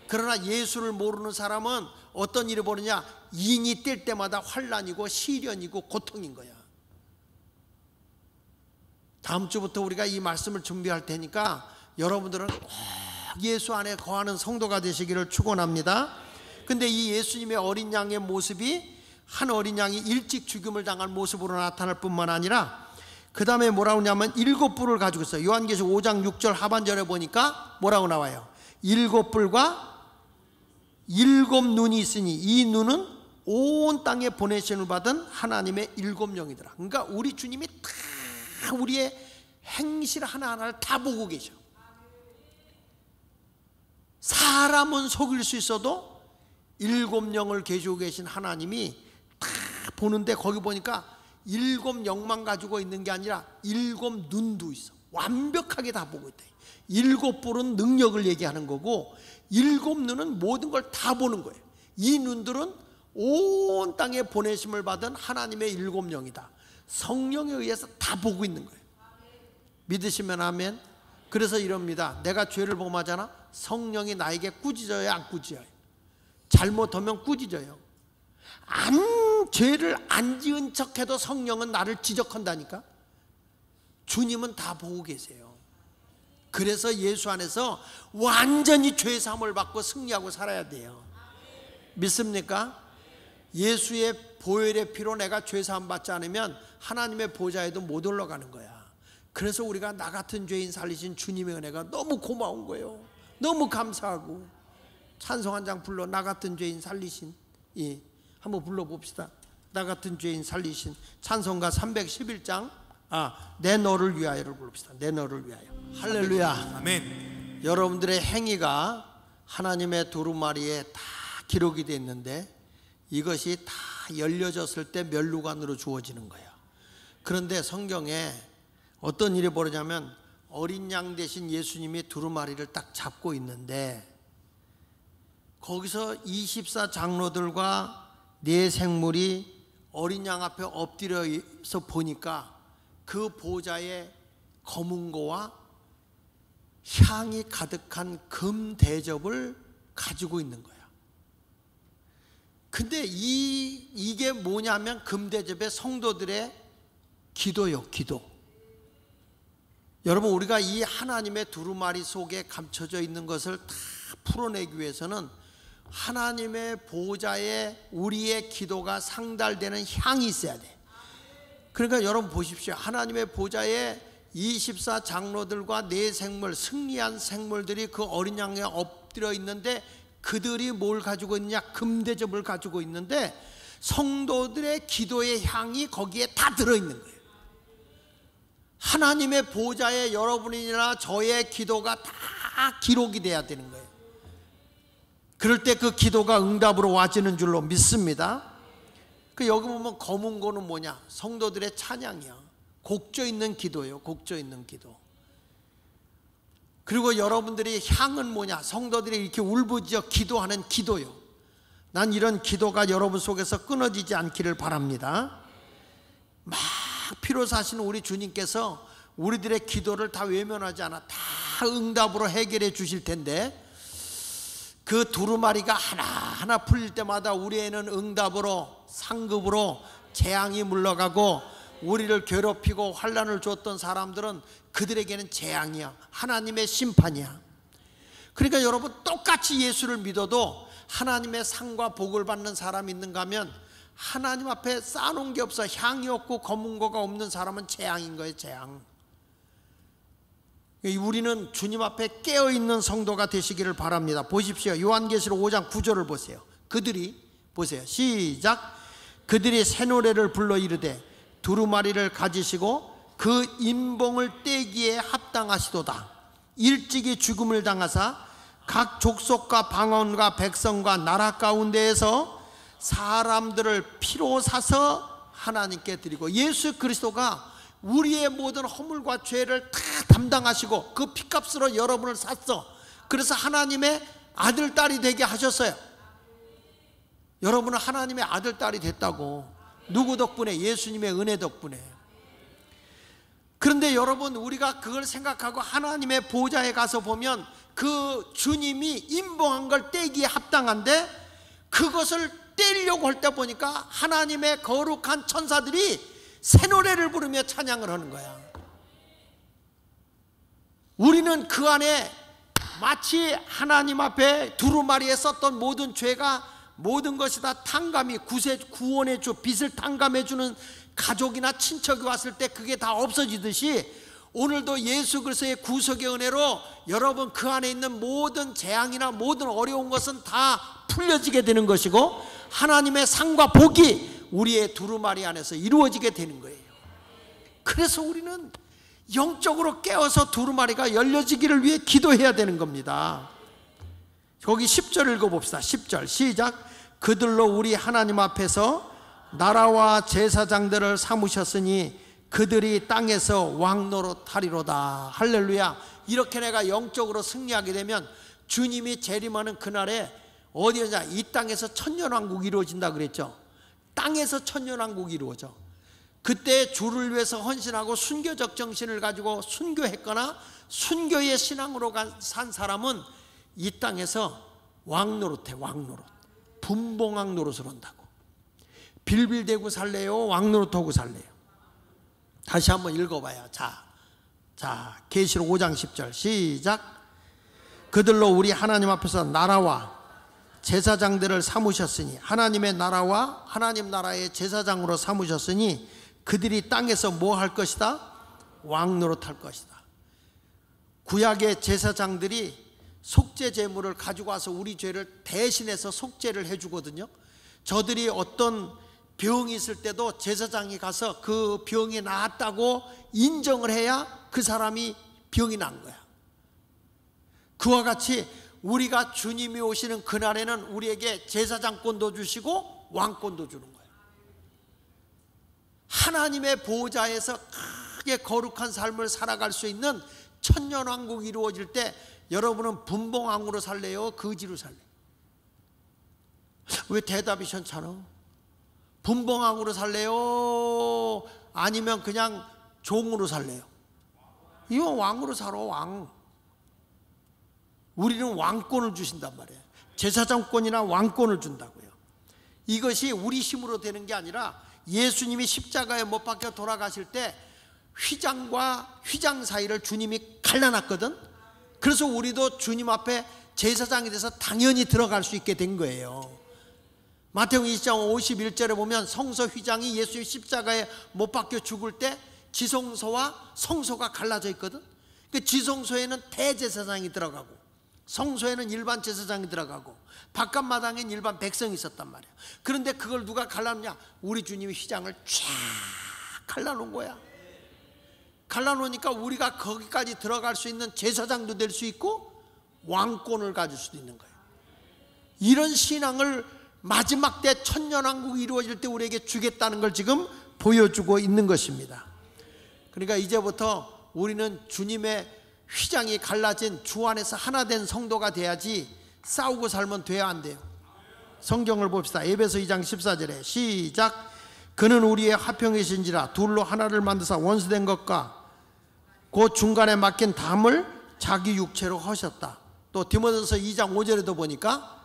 그러나 예수를 모르는 사람은 어떤 일을 벌이냐? 인이 뜰 때마다 환난이고 시련이고 고통인 거야. 다음 주부터 우리가 이 말씀을 준비할 테니까 여러분들은 꼭 예수 안에 거하는 성도가 되시기를 축원합니다. 근데 이 예수님의 어린 양의 모습이, 한 어린 양이 일찍 죽임을 당한 모습으로 나타날 뿐만 아니라, 그 다음에 뭐라고 하냐면 7뿔을 가지고 있어요. 요한계시록 5장 6절 하반절에 보니까 뭐라고 나와요? 7뿔과 7눈이 있으니 이 눈은 온 땅에 보내심을 받은 하나님의 7영이더라. 그러니까 우리 주님이 다 우리의 행실 하나하나를 다 보고 계셔. 사람은 속일 수 있어도 7영을 계시고 계신 하나님이 다 보는데, 거기 보니까 7영만 가지고 있는 게 아니라 7눈도 있어. 완벽하게 다 보고 있다. 7뿔은 능력을 얘기하는 거고, 7눈은 모든 걸 다 보는 거예요. 이 눈들은 온 땅에 보내심을 받은 하나님의 7영이다. 성령에 의해서 다 보고 있는 거예요. 믿으시면 아멘. 그래서 이럽니다. 내가 죄를 범하잖아. 성령이 나에게 꾸짖어요, 안 꾸짖어요? 잘못하면 꾸짖어요. 죄를 안 지은 척해도 성령은 나를 지적한다니까. 주님은 다 보고 계세요. 그래서 예수 안에서 완전히 죄 사함을 받고 승리하고 살아야 돼요. 믿습니까? 예수의 보혈의 피로 내가 죄 사함 받지 않으면 하나님의 보좌에도 못 올라가는 거야. 그래서 우리가 나 같은 죄인 살리신 주님의 은혜가 너무 고마운 거예요. 너무 감사하고. 찬송 한 장 불러. 나 같은 죄인 살리신. 한번 불러봅시다. 나 같은 죄인 살리신. 찬송가 311장 내 너를 위하여를 부릅시다. 내 너를 위하여. 할렐루야. 아멘. 여러분들의 행위가 하나님의 두루마리에 다 기록이 되어 있는데 이것이 다 열려졌을 때 멸류관으로 주어지는 거예요. 그런데 성경에 어떤 일이 벌어지냐면 어린 양 대신 예수님이 두루마리를 딱 잡고 있는데 거기서 24장로들과 네 생물이 어린 양 앞에 엎드려서 보니까 그 보좌에 검은고와 향이 가득한 금 대접을 가지고 있는 거예요. 근데 이게 뭐냐면 금 대접의 성도들의 기도요, 기도. 여러분, 우리가 이 하나님의 두루마리 속에 감춰져 있는 것을 다 풀어내기 위해서는 하나님의 보좌에 우리의 기도가 상달되는 향이 있어야 돼. 그러니까 여러분 보십시오. 하나님의 보좌에 24장로들과 네 생물, 승리한 생물들이 그 어린 양에 엎드려 있는데 그들이 뭘 가지고 있느냐? 금대접을 가지고 있는데 성도들의 기도의 향이 거기에 다 들어있는 거예요. 하나님의 보좌에 여러분이나 저의 기도가 다 기록이 돼야 되는 거예요. 그럴 때 그 기도가 응답으로 와지는 줄로 믿습니다. 여기 보면 검은 고는 뭐냐? 성도들의 찬양이야. 곡조 있는 기도예요. 곡조 있는 기도. 그리고 여러분들이 향은 뭐냐? 성도들이 이렇게 울부짖어 기도하는 기도요. 난 이런 기도가 여러분 속에서 끊어지지 않기를 바랍니다. 막 피로 사신 우리 주님께서 우리들의 기도를 다 외면하지 않아 다 응답으로 해결해 주실 텐데 그 두루마리가 하나하나 풀릴 때마다 우리에는 응답으로 상급으로 재앙이 물러가고 우리를 괴롭히고 환난을 줬던 사람들은 그들에게는 재앙이야. 하나님의 심판이야. 그러니까 여러분 똑같이 예수를 믿어도 하나님의 상과 복을 받는 사람이 있는가 하면 하나님 앞에 쌓아놓은 게 없어. 향이 없고 검은 거가 없는 사람은 재앙인 거예요. 재앙. 우리는 주님 앞에 깨어있는 성도가 되시기를 바랍니다. 보십시오. 요한계시록 5장 9절을 보세요. 그들이 보세요. 시작. 그들이 새 노래를 불러 이르되 두루마리를 가지시고 그 인봉을 떼기에 합당하시도다. 일찍이 죽음을 당하사 각 족속과 방언과 백성과 나라 가운데에서 사람들을 피로 사서 하나님께 드리고, 예수 그리스도가 우리의 모든 허물과 죄를 다 담당하시고 그 피값으로 여러분을 샀어. 그래서 하나님의 아들 딸이 되게 하셨어요. 여러분은 하나님의 아들 딸이 됐다고. 누구 덕분에? 예수님의 은혜 덕분에. 그런데 여러분, 우리가 그걸 생각하고 하나님의 보좌에 가서 보면 그 주님이 인봉한 걸 떼기에 합당한데 그것을 떼려고 할 때 보니까 하나님의 거룩한 천사들이 새 노래를 부르며 찬양을 하는 거야. 우리는 그 안에 마치 하나님 앞에 두루마리에 썼던 모든 죄가, 모든 것이 다 탕감이, 구원의 주, 빚을 탕감해 주는 가족이나 친척이 왔을 때 그게 다 없어지듯이 오늘도 예수 그리스도의 구속의 은혜로 여러분 그 안에 있는 모든 재앙이나 모든 어려운 것은 다 풀려지게 되는 것이고 하나님의 상과 복이 우리의 두루마리 안에서 이루어지게 되는 거예요. 그래서 우리는 영적으로 깨어서 두루마리가 열려지기를 위해 기도해야 되는 겁니다. 거기 10절 읽어봅시다. 10절 시작. 그들로 우리 하나님 앞에서 나라와 제사장들을 삼으셨으니 그들이 땅에서 왕노릇하리로다. 할렐루야. 이렇게 내가 영적으로 승리하게 되면 주님이 재림하는 그날에 어디냐, 이 땅에서 천년왕국이 이루어진다 그랬죠. 땅에서 천년왕국이 이루어져. 그때 주를 위해서 헌신하고 순교적 정신을 가지고 순교했거나 순교의 신앙으로 산 사람은 이 땅에서 왕노릇해. 왕노릇. 분봉왕 노릇을 한다고. 빌빌대고 살래요? 왕 노릇하고 살래요? 다시 한번 읽어봐요. 자, 계시록 5장 10절 시작. 그들로 우리 하나님 앞에서 나라와 제사장들을 삼으셨으니, 하나님의 나라와 하나님 나라의 제사장으로 삼으셨으니 그들이 땅에서 뭐 할 것이다? 왕 노릇할 것이다. 구약의 제사장들이 속죄 제물을 가지고 와서 우리 죄를 대신해서 속죄를 해주거든요. 저들이 어떤 병이 있을 때도 제사장이 가서 그 병이 나았다고 인정을 해야 그 사람이 병이 난 거야. 그와 같이 우리가 주님이 오시는 그날에는 우리에게 제사장권도 주시고 왕권도 주는 거예요. 하나님의 보좌에서 크게 거룩한 삶을 살아갈 수 있는 천년왕국이 이루어질 때 여러분은 분봉왕으로 살래요? 거지로 살래요? 왜 대답이 시원찮아? 분봉왕으로 살래요? 아니면 그냥 종으로 살래요? 이거 왕으로 살아. 왕. 우리는 왕권을 주신단 말이에요. 제사장권이나 왕권을 준다고요. 이것이 우리 힘으로 되는 게 아니라 예수님이 십자가에 못 박혀 돌아가실 때 휘장과 휘장 사이를 주님이 갈라놨거든. 그래서 우리도 주님 앞에 제사장이 돼서 당연히 들어갈 수 있게 된 거예요. 마태복음 20장 51절에 보면 성소 휘장이 예수님 십자가에 못 박혀 죽을 때 지성소와 성소가 갈라져 있거든. 그 지성소에는 대제사장이 들어가고 성소에는 일반 제사장이 들어가고 바깥 마당엔 일반 백성이 있었단 말이야. 그런데 그걸 누가 갈라놓냐? 우리 주님이 휘장을 쫙 갈라놓은 거야. 갈라놓으니까 우리가 거기까지 들어갈 수 있는 제사장도 될 수 있고 왕권을 가질 수도 있는 거예요. 이런 신앙을 마지막 때 천년왕국이 이루어질 때 우리에게 주겠다는 걸 지금 보여주고 있는 것입니다. 그러니까 이제부터 우리는 주님의 휘장이 갈라진 주 안에서 하나 된 성도가 돼야지 싸우고 살면 돼야 안 돼요. 성경을 봅시다. 에베소 2장 14절에 시작. 그는 우리의 화평이신지라 둘로 하나를 만드사 원수된 것과 그 중간에 막힌 담을 자기 육체로 하셨다. 또 디모데서 2장 5절에도 보니까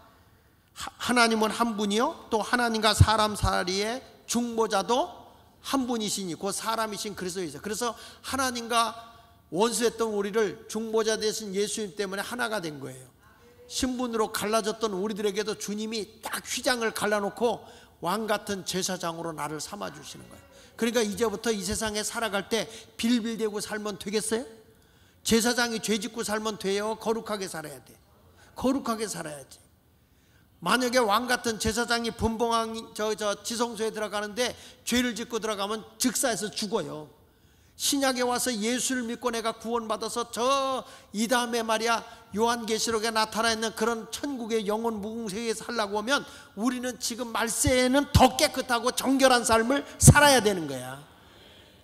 하나님은 한 분이요 또 하나님과 사람 사이의 중보자도 한 분이시니 그 사람이신 그리스도이죠. 그래서 하나님과 원수했던 우리를 중보자 되신 예수님 때문에 하나가 된 거예요. 신분으로 갈라졌던 우리들에게도 주님이 딱 휘장을 갈라놓고 왕같은 제사장으로 나를 삼아주시는 거예요. 그러니까 이제부터 이 세상에 살아갈 때 빌빌대고 살면 되겠어요? 제사장이 죄짓고 살면 돼요? 거룩하게 살아야 돼. 거룩하게 살아야지. 만약에 왕같은 제사장이 분봉왕 지성소에 들어가는데 죄를 짓고 들어가면 즉사해서 죽어요. 신약에 와서 예수를 믿고 내가 구원받아서 이 다음에 말이야 요한계시록에 나타나 있는 그런 천국의 영원 무궁세계에 살라고 하면 우리는 지금 말세에는 더 깨끗하고 정결한 삶을 살아야 되는 거야.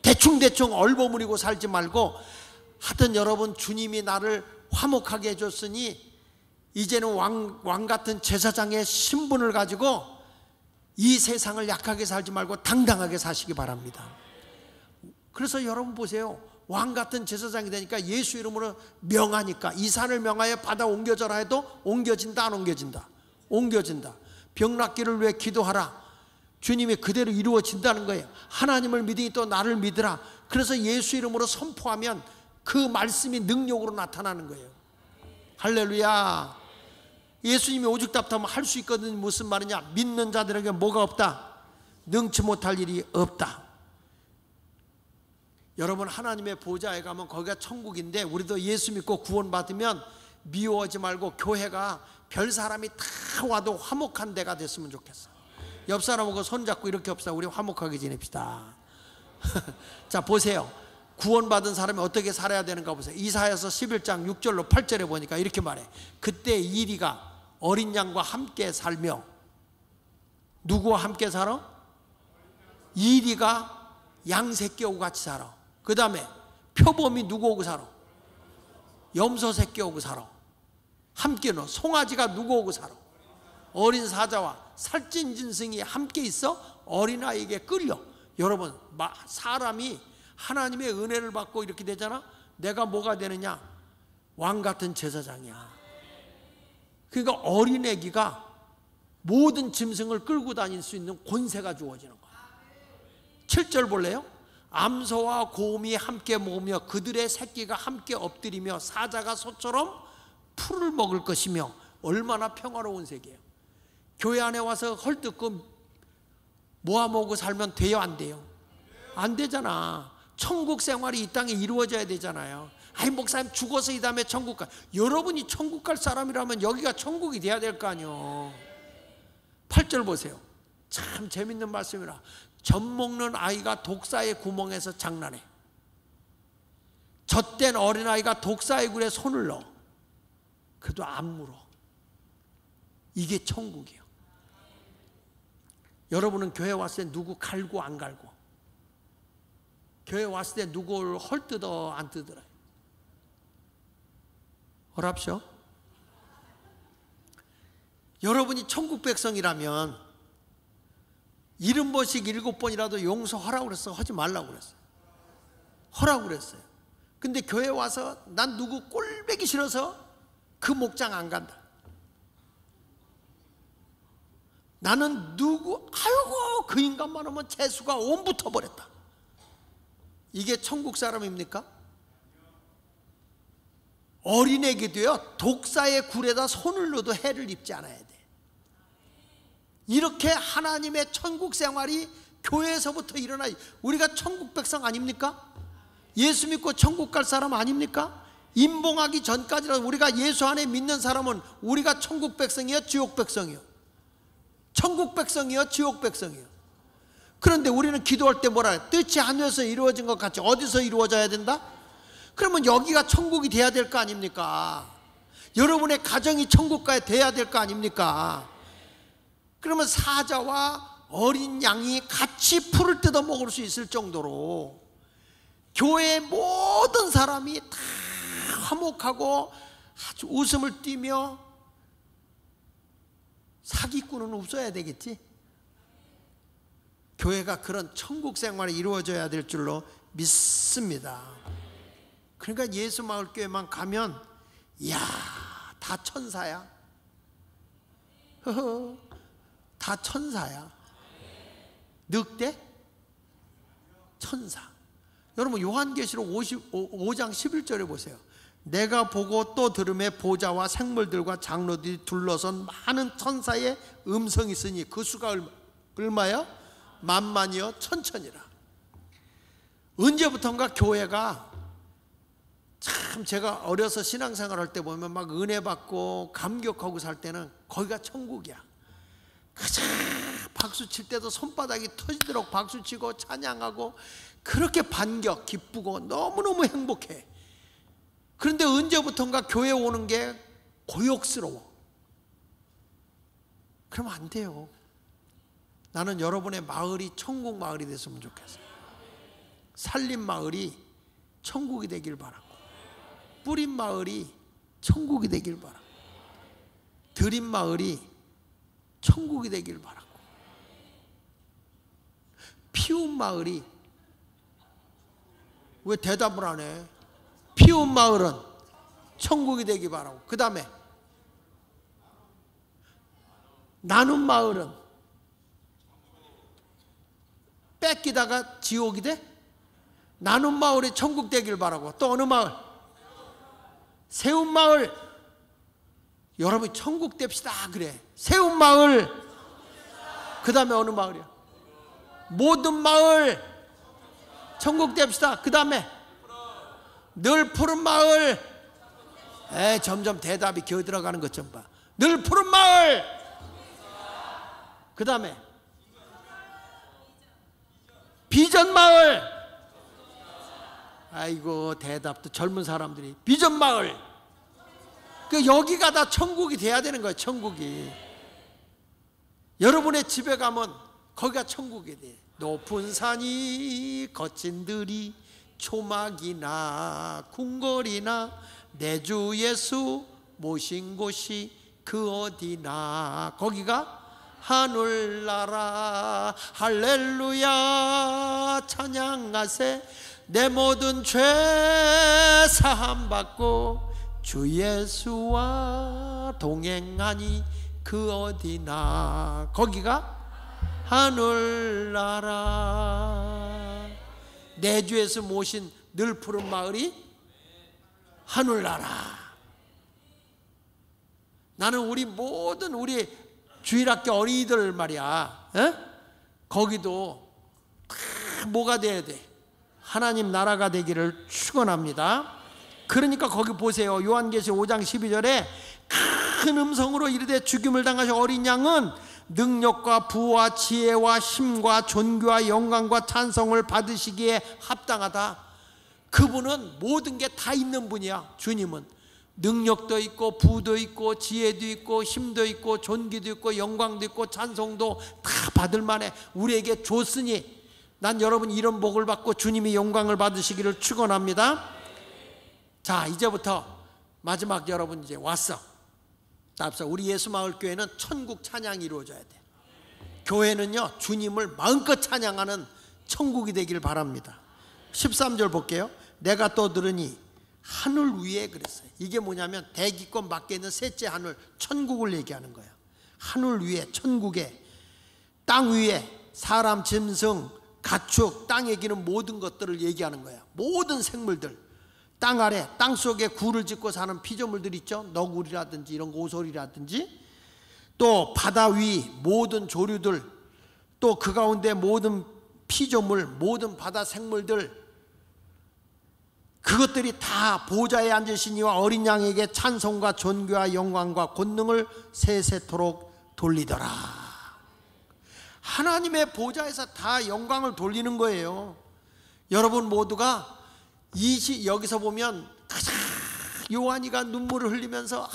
대충대충 얼버무리고 살지 말고 하여튼 여러분 주님이 나를 화목하게 해줬으니 이제는 왕 같은 제사장의 신분을 가지고 이 세상을 약하게 살지 말고 당당하게 사시기 바랍니다. 그래서 여러분 보세요. 왕 같은 제사장이 되니까 예수 이름으로 명하니까 이 산을 명하여 바다 옮겨져라 해도 옮겨진다 안 옮겨진다? 옮겨진다. 병 낫기를 위해 기도하라. 주님이 그대로 이루어진다는 거예요. 하나님을 믿으니 또 나를 믿으라. 그래서 예수 이름으로 선포하면 그 말씀이 능력으로 나타나는 거예요. 할렐루야. 예수님이 오직 답답하면 할 수 있거든. 무슨 말이냐? 믿는 자들에게 뭐가 없다? 능치 못할 일이 없다. 여러분 하나님의 보좌에 가면 거기가 천국인데 우리도 예수 믿고 구원받으면 미워하지 말고 교회가 별 사람이 다 와도 화목한 데가 됐으면 좋겠어. 옆 사람하고 손잡고 이렇게 합시다. 우리 화목하게 지냅시다. 자 보세요. 구원받은 사람이 어떻게 살아야 되는가 보세요. 이사야서 11장 6절로 8절에 보니까 이렇게 말해. 그때 이리가 어린 양과 함께 살며. 누구와 함께 살아? 이리가 양 새끼하고 같이 살아. 그 다음에 표범이 누구하고 살아? 염소 새끼하고 살아. 함께는 송아지가 누구하고 살아? 어린 사자와 살찐 짐승이 함께 있어 어린아이에게 끌려. 여러분 사람이 하나님의 은혜를 받고 이렇게 되잖아. 내가 뭐가 되느냐? 왕같은 제사장이야. 그러니까 어린애기가 모든 짐승을 끌고 다닐 수 있는 권세가 주어지는 거예요. 7절 볼래요? 암소와 곰이 함께 모으며 그들의 새끼가 함께 엎드리며 사자가 소처럼 풀을 먹을 것이며. 얼마나 평화로운 세계예요. 교회 안에 와서 헐뜯고 모아먹고 살면 돼요, 안 돼요? 안 되잖아. 천국 생활이 이 땅에 이루어져야 되잖아요. 아이, 목사님 죽어서 이 다음에 천국 가. 여러분이 천국 갈 사람이라면 여기가 천국이 돼야 될 거 아니에요. 8절 보세요. 참 재밌는 말씀이라. 젖 먹는 아이가 독사의 구멍에서 장난해. 젖된 어린아이가 독사의 굴에 손을 넣어. 그래도 안 물어. 이게 천국이에요. 여러분은 교회 왔을 때 누구 갈고 안 갈고? 교회 왔을 때 누구를 헐뜯어 안 뜯어요? 허랍쇼? 여러분이 천국 백성이라면 70번씩 7번이라도 용서하라고 그랬어? 하지 말라고 그랬어요? 하라고 그랬어요. 근데 교회 와서 난 누구 꼴보기 싫어서 그 목장 안 간다. 나는 누구, 아이고 그 인간만 오면 재수가 온 붙어버렸다. 이게 천국 사람입니까? 어린애기도요, 독사의 굴에다 손을 넣어도 해를 입지 않아야 돼. 이렇게 하나님의 천국 생활이 교회에서부터 일어나. 우리가 천국 백성 아닙니까? 예수 믿고 천국 갈 사람 아닙니까? 임봉하기 전까지라도 우리가 예수 안에 믿는 사람은 우리가 천국 백성이요, 지옥 백성이요? 천국 백성이요, 지옥 백성이요? 그런데 우리는 기도할 때 뭐라 해요? 뜻이 하늘에서 이루어진 것 같이 어디서 이루어져야 된다? 그러면 여기가 천국이 돼야 될 거 아닙니까? 여러분의 가정이 천국 가야 돼야 될 거 아닙니까? 그러면 사자와 어린 양이 같이 풀을 뜯어 먹을 수 있을 정도로 교회의 모든 사람이 다 화목하고 아주 웃음을 띠며. 사기꾼은 없어야 되겠지? 교회가 그런 천국 생활이 이루어져야 될 줄로 믿습니다. 그러니까 예수마을교회만 가면 이야, 다 천사야. 다 천사야. 늑대? 천사. 여러분 요한계시록 5장 11절에 보세요. 내가 보고 또 들음에 보좌와 생물들과 장로들이 둘러선 많은 천사의 음성이 있으니 그 수가 얼마야? 만만이요 천천이라. 언제부턴가 교회가 참, 제가 어려서 신앙생활 할 때 보면 막 은혜 받고 감격하고 살 때는 거기가 천국이야. 가자 박수 칠 때도 손바닥이 터지도록 박수 치고 찬양하고 그렇게 반격 기쁘고 너무너무 행복해. 그런데 언제부턴가 교회 오는 게 고역스러워. 그러면 안 돼요. 나는 여러분의 마을이 천국 마을이 됐으면 좋겠어요. 살림 마을이 천국이 되길 바라고, 뿌린 마을이 천국이 되길 바라고, 드린 마을이 천국이 되길 바라고, 피운 마을이, 왜 대답을 안 해? 피운 마을은 천국이 되기 바라고, 그 다음에 나눈 마을은 뺏기다가 지옥이 돼? 나눈 마을이 천국 되길 바라고. 또 어느 마을? 세운 마을. 여러분이 천국 됩시다 그래. 세운 마을. 그 다음에 어느 마을이야? 모든 마을 천국 됩시다. 그 다음에 늘 푸른 마을. 점점 대답이 겨 들어가는 것 좀 봐. 늘 푸른 마을. 그 다음에 비전 마을. 아이고 대답도 젊은 사람들이 비전 마을. 그 여기가 다 천국이 돼야 되는 거예요. 천국이. 여러분의 집에 가면 거기가 천국이 돼. 높은 산이 거친 들이 초막이나 궁궐이나 내 주 예수 모신 곳이 그 어디나 거기가 하늘나라. 할렐루야 찬양하세. 내 모든 죄 사함 받고 주 예수와 동행하니 그 그 어디나. 거기가 하늘나라. 내주에서 모신 늘 푸른 마을이 하늘나라. 나는 우리 모든 우리 주일학교 어린이들 말이야, 거기도 다 뭐가 돼야 돼? 하나님 나라가 되기를 축원합니다. 그러니까 거기 보세요. 요한계시록 5장 12절에 큰 음성으로 이르되 죽임을 당하신 어린 양은 능력과 부와 지혜와 힘과 존귀와 영광과 찬송을 받으시기에 합당하다. 그분은 모든 게 다 있는 분이야. 주님은 능력도 있고 부도 있고 지혜도 있고 힘도 있고 존귀도 있고 영광도 있고 찬송도 다 받을 만해. 우리에게 줬으니 난 여러분 이런 복을 받고 주님이 영광을 받으시기를 축원합니다. 자, 이제부터 마지막 여러분 이제 왔어. 앞서 우리 예수마을교회는 천국 찬양이 이루어져야 돼. 교회는요 주님을 마음껏 찬양하는 천국이 되길 바랍니다. 13절 볼게요. 내가 또 들으니 하늘 위에 그랬어요. 이게 뭐냐면 대기권 밖에 있는 셋째 하늘, 천국을 얘기하는 거야. 하늘 위에, 천국에, 땅 위에 사람, 짐승, 가축, 땅에 기는 모든 것들을 얘기하는 거야. 모든 생물들, 땅 아래, 땅 속에 굴을 짓고 사는 피조물들 있죠. 너구리라든지 이런 오소리라든지, 또 바다 위 모든 조류들, 또 그 가운데 모든 피조물, 모든 바다 생물들, 그것들이 다 보좌에 앉으신 이와 어린 양에게 찬송과 존귀와 영광과 권능을 세세토록 돌리더라. 하나님의 보좌에서 다 영광을 돌리는 거예요. 여러분 모두가 여기서 보면 요한이가 눈물을 흘리면서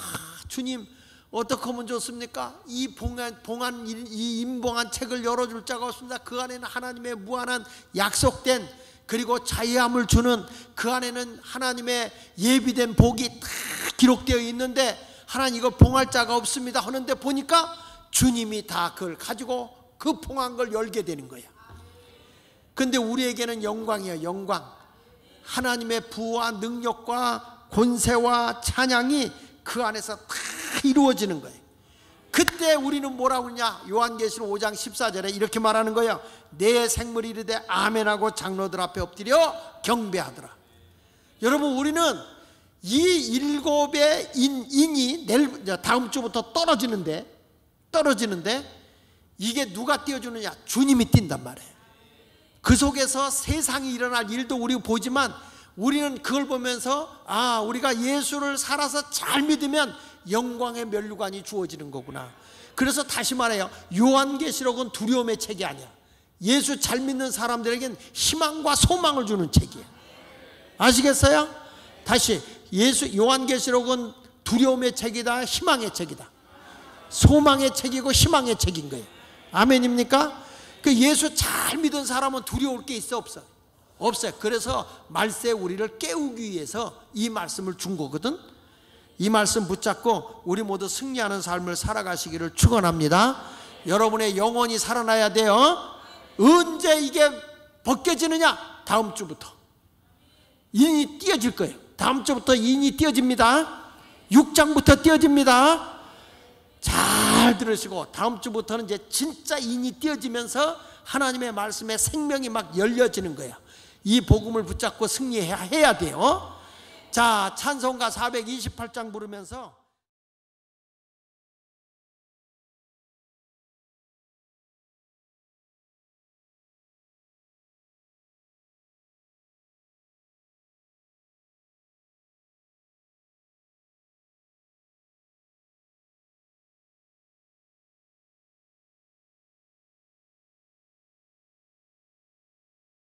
주님 어떻게 하면 좋습니까? 이 임봉한 책을 열어줄 자가 없습니다. 그 안에는 하나님의 무한한 약속된 그리고 자유함을 주는 그 안에는 하나님의 예비된 복이 다 기록되어 있는데 하나님 이거 봉할 자가 없습니다 하는데 보니까 주님이 다 그걸 가지고 그 봉한 걸 열게 되는 거예요. 근데 우리에게는 영광이에요. 영광. 하나님의 부와 능력과 권세와 찬양이 그 안에서 다 이루어지는 거예요. 그때 우리는 뭐라고 하냐? 요한계시록 5장 14절에 이렇게 말하는 거예요. 내 생물이 이르되 아멘하고 장로들 앞에 엎드려 경배하더라. 여러분 우리는 이 일곱의 인이 내일 다음 주부터 떨어지는데 이게 누가 띄워주느냐? 주님이 띈단 말이에요. 그 속에서 세상이 일어날 일도 우리 보지만 우리는 그걸 보면서 우리가 예수를 살아서 잘 믿으면 영광의 면류관이 주어지는 거구나. 그래서 다시 말해요. 요한계시록은 두려움의 책이 아니야. 예수 잘 믿는 사람들에겐 희망과 소망을 주는 책이에요. 아시겠어요? 다시 요한계시록은 두려움의 책이다, 희망의 책이다. 소망의 책이고 희망의 책인 거예요. 아멘입니까? 그 예수 잘 믿은 사람은 두려울 게 있어 없어? 없어요. 그래서 말세 우리를 깨우기 위해서 이 말씀을 준 거거든. 이 말씀 붙잡고 우리 모두 승리하는 삶을 살아가시기를 축원합니다. 여러분의 영혼이 살아나야 돼요. 언제 이게 벗겨지느냐? 다음 주부터 인이 띄어질 거예요. 다음 주부터 인이 띄어집니다. 6장부터 띄어집니다. 잘 들으시고 다음 주부터는 이제 진짜 인이 띄어지면서 하나님의 말씀에 생명이 막 열려지는 거예요. 이 복음을 붙잡고 승리해야 돼요. 자, 찬송가 428장 부르면서